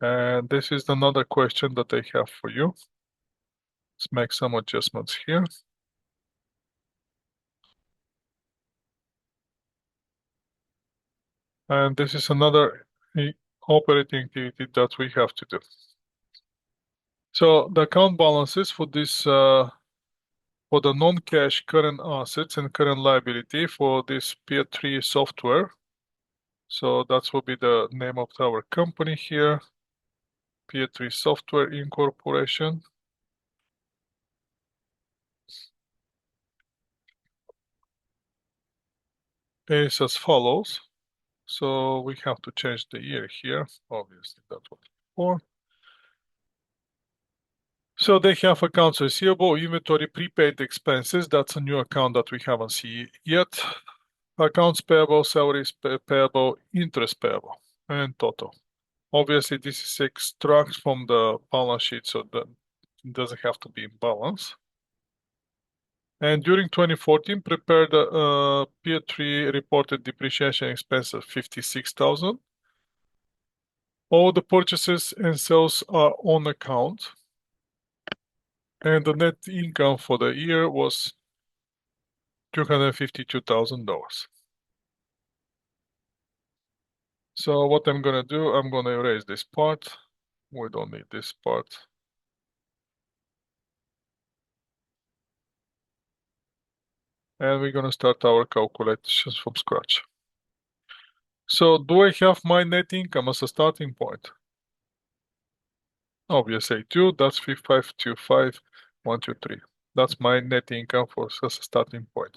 Speaker 1: And this is another question that I have for you. Let's make some adjustments here. And this is another operating activity that we have to do. So the account balances for this for the non-cash current assets and current liability for this Peer 3 software. So that will be the name of our company here, Peer 3 Software Incorporation. Is as follows. So we have to change the year here. Obviously, that was before. So they have accounts receivable, inventory, prepaid expenses. That's a new account that we haven't seen yet. Accounts payable, salaries payable, interest payable, and total. Obviously, this is extract from the balance sheet, so that it doesn't have to be in balance. And during 2014, prepared Peer 3 reported depreciation expense of 56,000. All the purchases and sales are on account. And the net income for the year was $252,000. So what I'm gonna do, I'm gonna erase this part. We don't need this part. And we're gonna start our calculations from scratch. So do I have my net income as a starting point? Obviously I do. That's 5525,123. That's my net income as a starting point.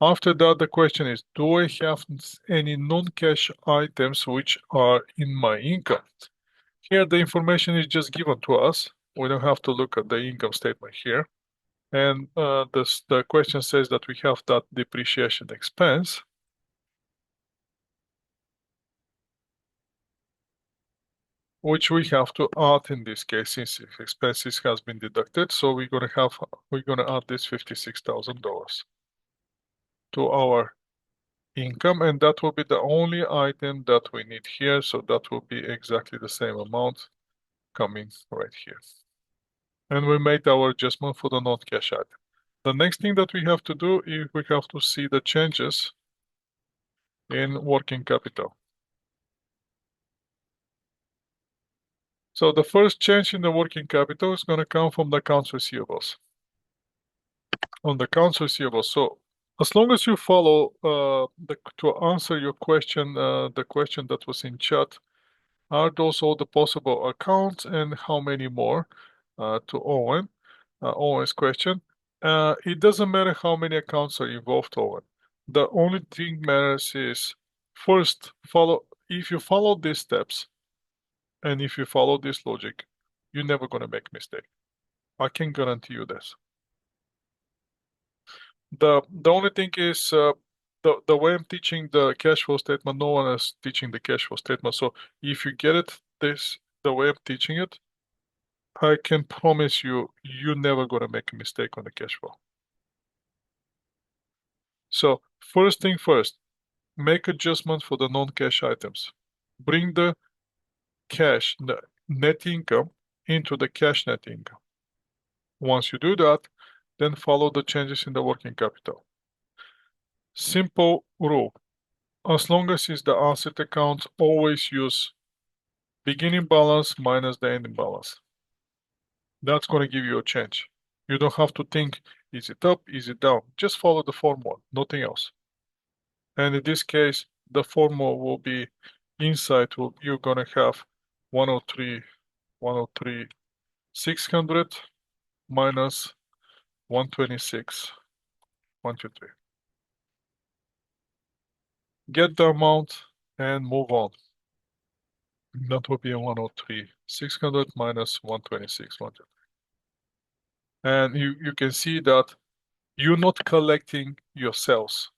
Speaker 1: After that, the question is, do I have any non-cash items which are in my income? Here, the information is just given to us. We don't have to look at the income statement here. And the question says that we have that depreciation expense. Which we have to add in this case, since expenses has been deducted. So we're gonna add this $56,000 to our income, and that will be the only item that we need here. So that will be exactly the same amount coming right here. And we made our adjustment for the non-cash item. The next thing that we have to do is we have to see the changes in working capital. So the first change in the working capital is going to come from the accounts receivables. on the accounts receivable. So as long as you follow to answer your question, the question that was in chat, are those all the possible accounts and how many more? To Owen, Owen's question. It doesn't matter how many accounts are involved, Owen. The only thing matters is first if you follow these steps and if you follow this logic, you're never gonna make mistake. I can guarantee you this. The only thing is the way I'm teaching the cash flow statement, no one is teaching the cash flow statement. So if you get it the way I'm teaching it, I can promise you, you're never gonna make a mistake on the cash flow. So first thing first, make adjustment for the non-cash items. Bring the cash, the net income into the cash net income. Once you do that, then follow the changes in the working capital. Simple rule. As long as it's the asset account, always use beginning balance minus the ending balance. That's going to give you a change. You don't have to think, is it up, is it down? Just follow the formula, nothing else. And in this case, the formula will be inside, you're going to have 103, 600 minus 126, 123. Get the amount and move on. That will be a 103, 600 minus 126, 123. And you can see that you're not collecting your sales.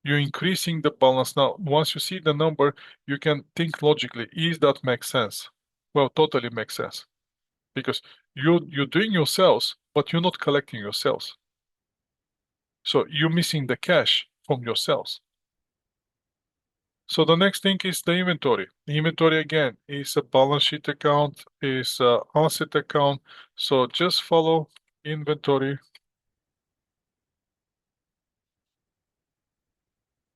Speaker 1: You're increasing the balance. Now, once you see the number, you can think logically, is that make sense? Well, totally makes sense. Because you're doing your sales, but you're not collecting your sales. So you're missing the cash from your sales. So the next thing is the inventory. Inventory again is a balance sheet account, is an asset account. So just follow inventory,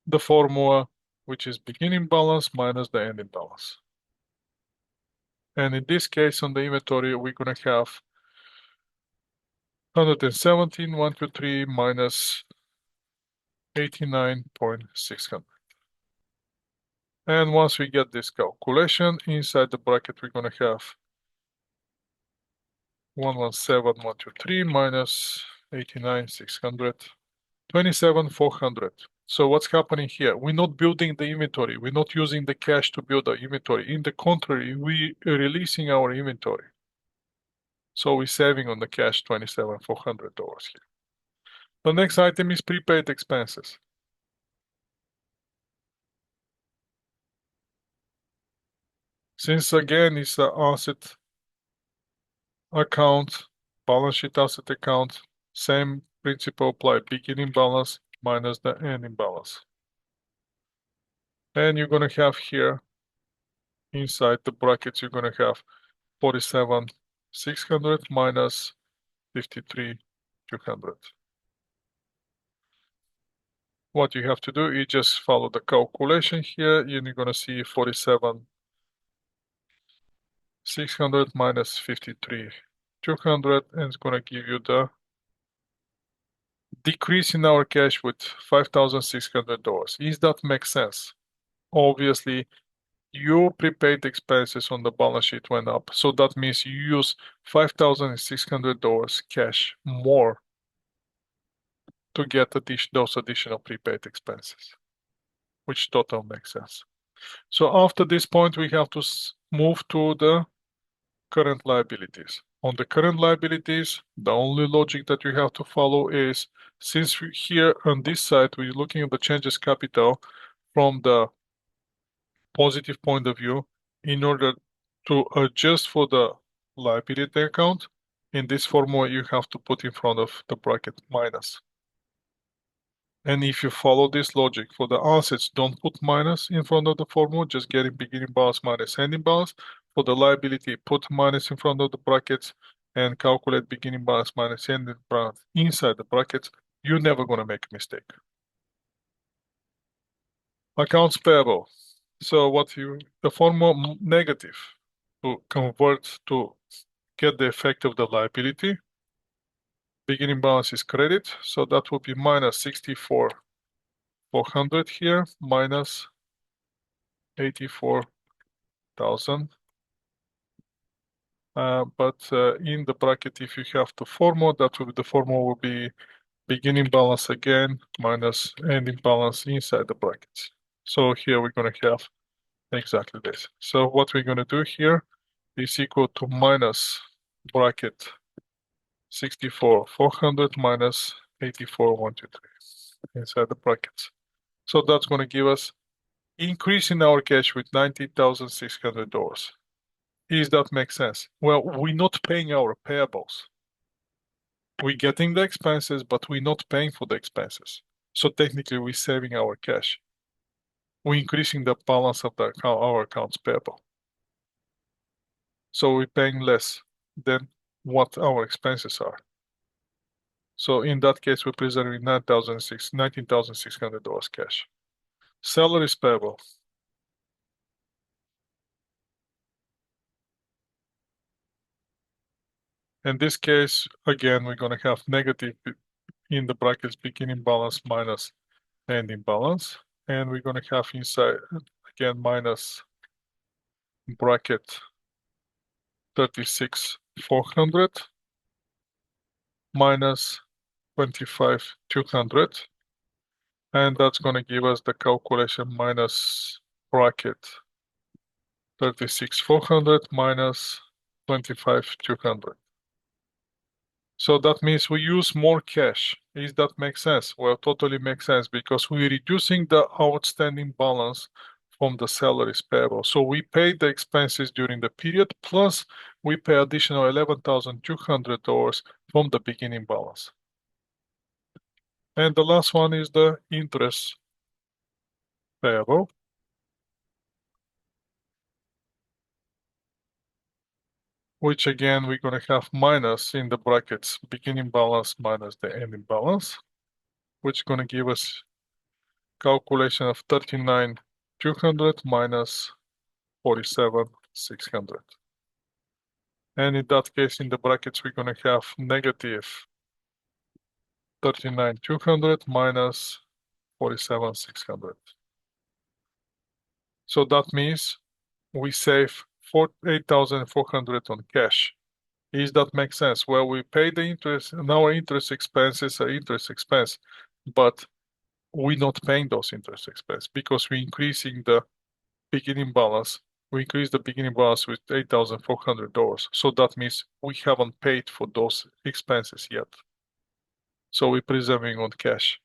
Speaker 1: the formula, which is beginning balance minus the ending balance. And in this case, on the inventory, we're going to have 117, 123 minus 89.600. And once we get this calculation, inside the bracket, we're going to have 117, 123 minus 89,600, 27,400. So what's happening here? We're not building the inventory. We're not using the cash to build the inventory. In the contrary, we're releasing our inventory. So we're saving on the cash $27,400 here. The next item is prepaid expenses. Since again it's an asset account, balance sheet asset account, same principle apply, beginning balance minus the ending balance. And you're going to have here, inside the brackets, you're going to have 47,600 minus 53,200. What you have to do is just follow the calculation here, and you're going to see 47,600 minus 53,200, and it's going to give you the decrease in our cash with $5,600. Does that make sense? Obviously, your prepaid expenses on the balance sheet went up. So that means you use $5,600 cash more to get those additional prepaid expenses, which total makes sense. So after this point, we have to move to the current liabilities. On the current liabilities, the only logic that you have to follow is, since we here on this side, we're looking at the changes capital from the positive point of view, in order to adjust for the liability account, in this formula you have to put in front of the bracket minus. And if you follow this logic for the assets, don't put minus in front of the formula, just getting beginning balance minus ending balance. For the liability, put minus in front of the brackets and calculate beginning balance minus ending balance inside the brackets. You're never going to make a mistake. Accounts payable. So the formula negative to convert to get the effect of the liability. beginning balance is credit, so that will be minus 64,400 here, minus 84,000. But in the bracket, if you have the formula, the formula will be beginning balance again minus ending balance inside the brackets. So here we're going to have exactly this. So what we're going to do here is equal to minus bracket 64,400 minus 84,123 inside the brackets. So that's going to give us increase in our cash with $90,600. Does that make sense? Well, we're not paying our payables. We're getting the expenses, but we're not paying for the expenses. So technically, we're saving our cash. We're increasing the balance of our accounts payable. So we're paying less than what our expenses are. So in that case, we're preserving $19,600 cash. Salaries payable. In this case, again, we're going to have negative in the brackets beginning balance minus ending balance. And we're going to have inside, again, minus bracket 36,400 minus 25,200. And that's going to give us the calculation minus bracket 36,400 minus 25,200. So that means we use more cash. Does that make sense? Well, totally makes sense because we're reducing the outstanding balance from the salaries payable. So we pay the expenses during the period, plus we pay additional $11,200 from the beginning balance. And the last one is the interest payable. Which again, we're going to have minus in the brackets, beginning balance minus the ending balance, which is going to give us calculation of 39,200 minus 47,600. And in that case, in the brackets, we're going to have negative 39,200 minus 47,600. So that means we save 8,400 on cash. Does that make sense? Well, we pay the interest, and our interest expenses are interest expense, but we're not paying those interest expense because we're increasing the beginning balance. We increase the beginning balance with $8,400. So that means we haven't paid for those expenses yet. So we're preserving on cash.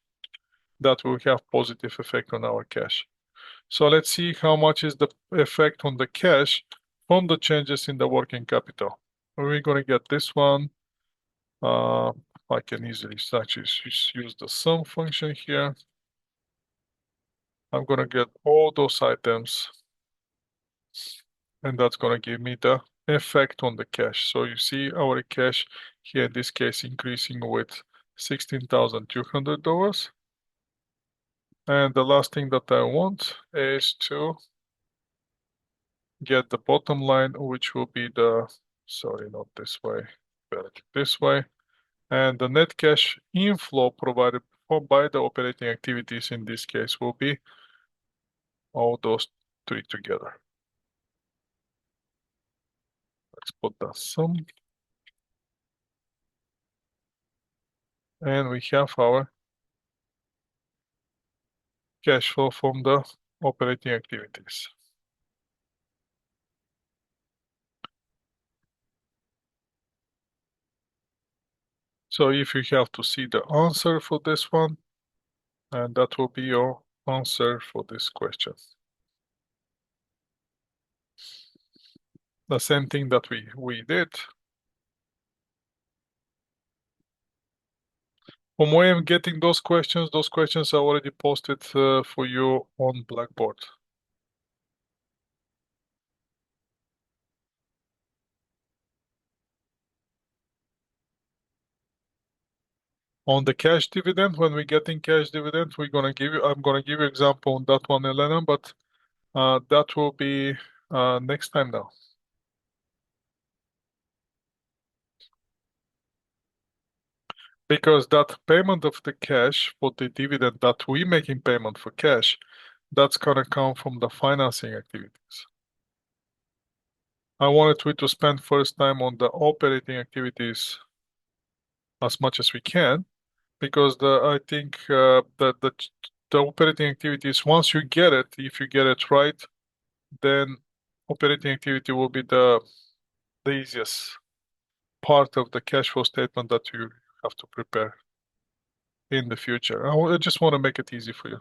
Speaker 1: That will have positive effect on our cash. So let's see how much is the effect on the cash from the changes in the working capital. We're going to get this one. I can easily actually use the sum function here. I'm going to get all those items, and that's going to give me the effect on the cash. So you see our cash here in this case increasing with $16,200. And the last thing that I want is to get the bottom line, which will be the, sorry, not this way, better this way. And the net cash inflow provided by the operating activities in this case will be all those three together. Let's put the sum. And we have our cash flow from the operating activities. So if you have to see the answer for this one, and that will be your answer for this question. The same thing that we did. From where I'm getting those questions are already posted for you on Blackboard. On the cash dividend, when we're getting cash dividend, I'm gonna give you example on that one, Elena, but that will be next time now. Because that payment of the cash for the dividend that we making payment for cash, that's gonna come from the financing activities. I wanted we to spend first time on the operating activities as much as we can, because I think that the operating activities, once you get it, if you get it right, then operating activity will be the easiest part of the cash flow statement that you have to prepare in the future. I just want to make it easy for you.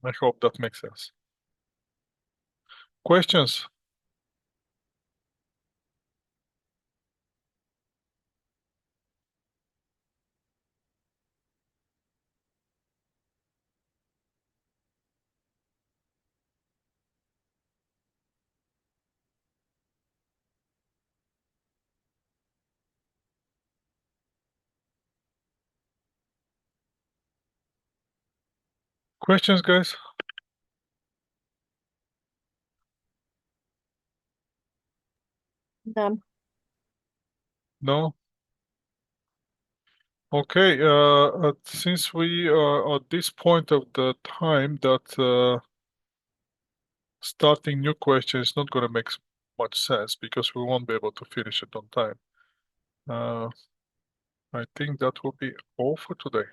Speaker 1: I hope that makes sense. Questions? Questions, guys?
Speaker 2: None.
Speaker 1: No? Okay, since we are at this point of the time that starting new questions is not going to make much sense because we won't be able to finish it on time. I think that will be all for today.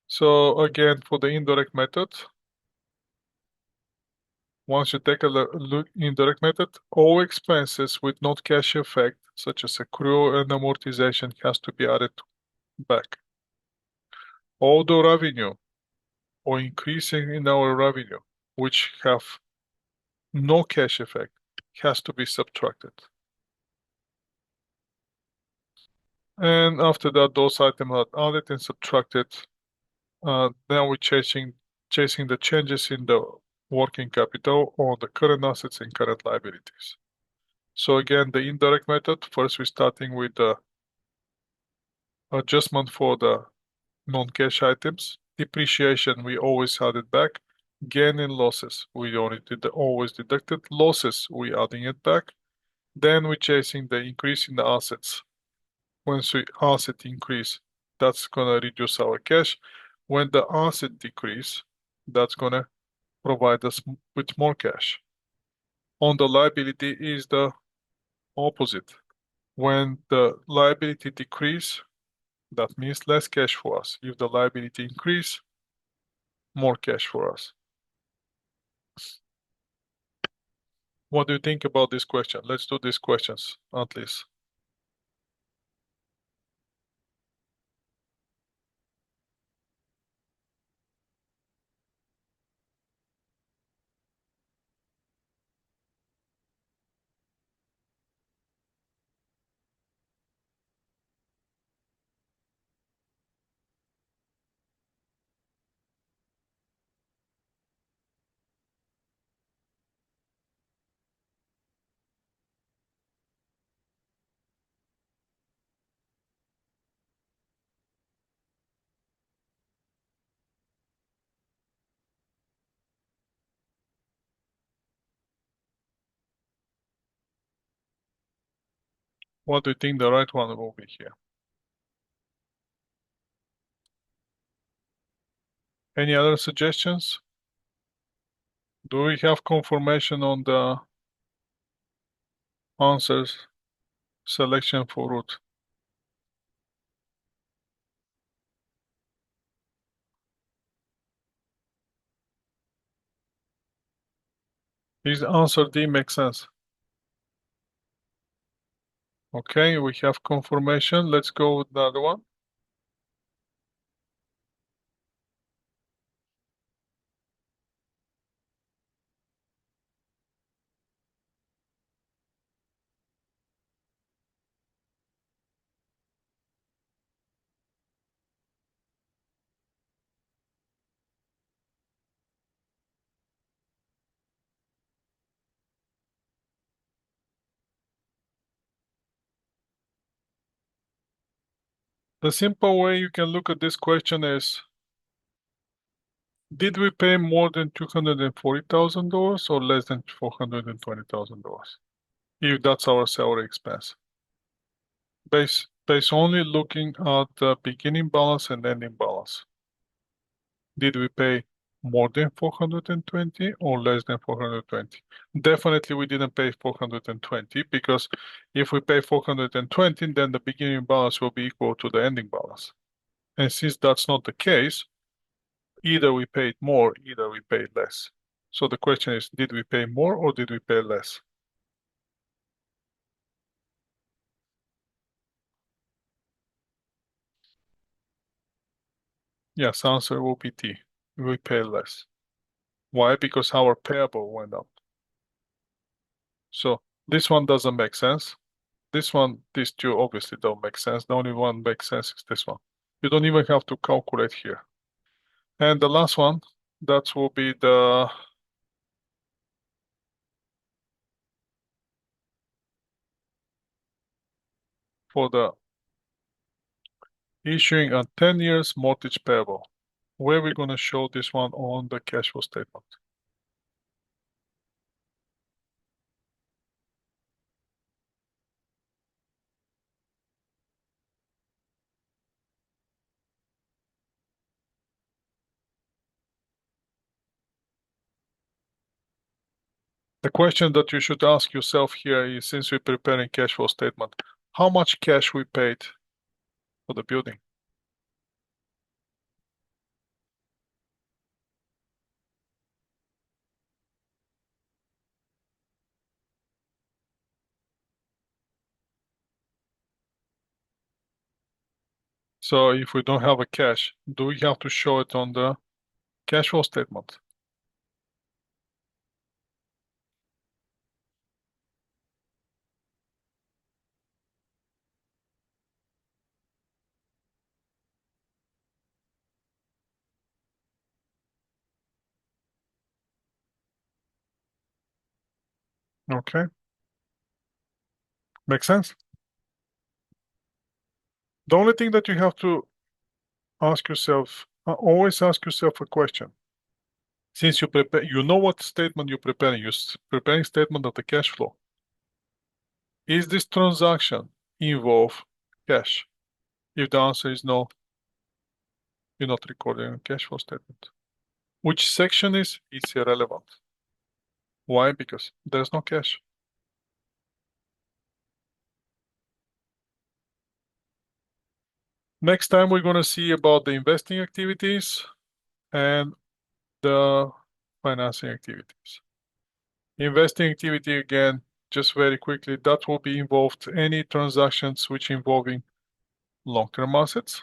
Speaker 1: So again, for the indirect method, once you take a look indirect method, all expenses with not cash effect, such as accrual and amortization, has to be added back. All the revenue or increasing in our revenue, which have no cash effect, has to be subtracted. And after that, those items are added and subtracted. Then we're chasing the changes in the working capital on the current assets and current liabilities. So again, the indirect method, first we're starting with the adjustment for the non-cash items. Depreciation, we always add it back. Gain and losses, we only always deducted. Losses, we adding it back. Then we're chasing the increase in the assets. Once we asset increase, that's gonna reduce our cash. When the asset decrease, that's gonna provide us with more cash. On the liability is the opposite. When the liability decrease, that means less cash for us. If the liability increase, more cash for us. What do you think about this question? Let's do these questions, at least. What do you think the right one will be here? Any other suggestions? Do we have confirmation on the answers selection for root? Is answer D make sense? Okay, we have confirmation. Let's go with the other one. The simple way you can look at this question is, did we pay more than $240,000 or less than $420,000? if that's our salary expense. Based only looking at the beginning balance and ending balance. Did we pay more than 420 or less than 420? Definitely we didn't pay 420 because if we pay 420, then the beginning balance will be equal to the ending balance. And since that's not the case, either we paid more, either we paid less. So the question is, did we pay more or did we pay less? Yes, answer will be D. We pay less. Why? Because our payable went up. So this one doesn't make sense. This one, these two obviously don't make sense. The only one makes sense is this one. You don't even have to calculate here. And the last one, that will be the for the issuing a 10 years mortgage payable. Where we're going to show this one on the cash flow statement. The question that you should ask yourself here is, since we're preparing cash flow statement, how much cash we paid for the building? So if we don't have a cash, do we have to show it on the cash flow statement? Okay. Make sense? The only thing that you have to ask yourself, always ask yourself a question. Since you prepare, you know what statement you're preparing. You're preparing statement of the cash flow. Is this transaction involve cash? If the answer is no, you're not recording a cash flow statement. Which section is? It's irrelevant. Why? Because there's no cash. Next time we're going to see about the investing activities and the financing activities. Investing activity, again, just very quickly, that will be involved any transactions which involving long-term assets.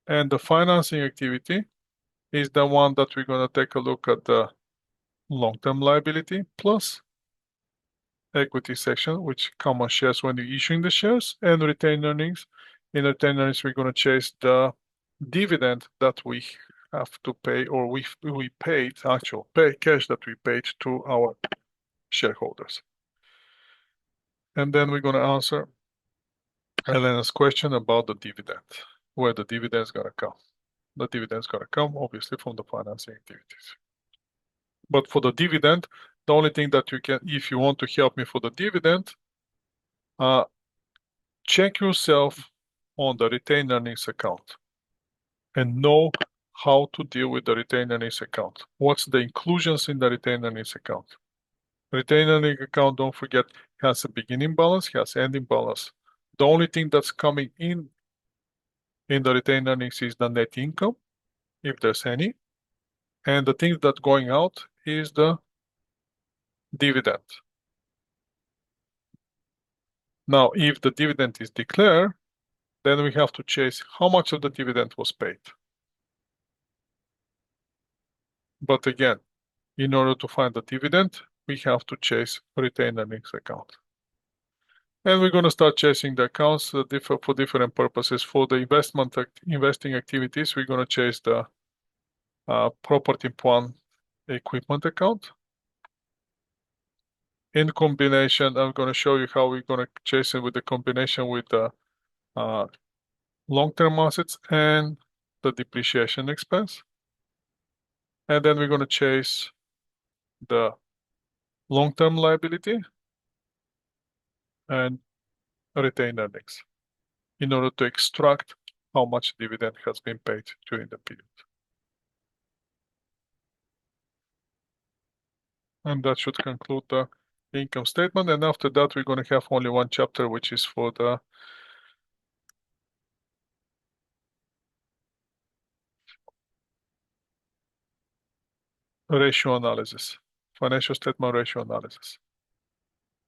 Speaker 1: And the financing activity is the one that we're going to take a look at the long-term liability plus equity section, which common shares when you're issuing the shares, and retained earnings. In retained earnings, we're going to chase the dividend that we have to pay, or we paid, actual pay cash that we paid to our shareholders. And then we're going to answer Elena's question about the dividend, where the dividend is going to come. The dividend is going to come, obviously, from the financing activities. But for the dividend, the only thing that you can, if you want to help me for the dividend, check yourself on the retained earnings account and know how to deal with the retained earnings account. What's the inclusions in the retained earnings account? Retained earnings account, don't forget, has a beginning balance, has ending balance. The only thing that's coming in the retained earnings is the net income, if there's any. And the thing that's going out is the dividend. Now, if the dividend is declared, then we have to chase how much of the dividend was paid. But again, in order to find the dividend, we have to chase retained earnings account. And we're going to start chasing the accounts for different purposes. For the investing activities, we're going to chase the property, plant, equipment account. In combination, I'm going to show you how we're going to chase it with the combination with the long-term assets and the depreciation expense. And then we're going to chase the long-term liability and retained earnings in order to extract how much dividend has been paid during the period. And that should conclude the income statement. And after that, we're going to have only one chapter, which is for the ratio analysis, financial statement ratio analysis,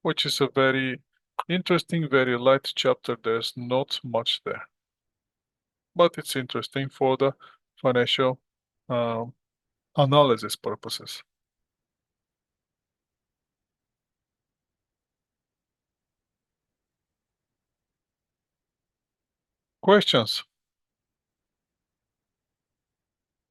Speaker 1: which is a very interesting, very light chapter. There's not much there, but it's interesting for the financial analysis purposes. Questions?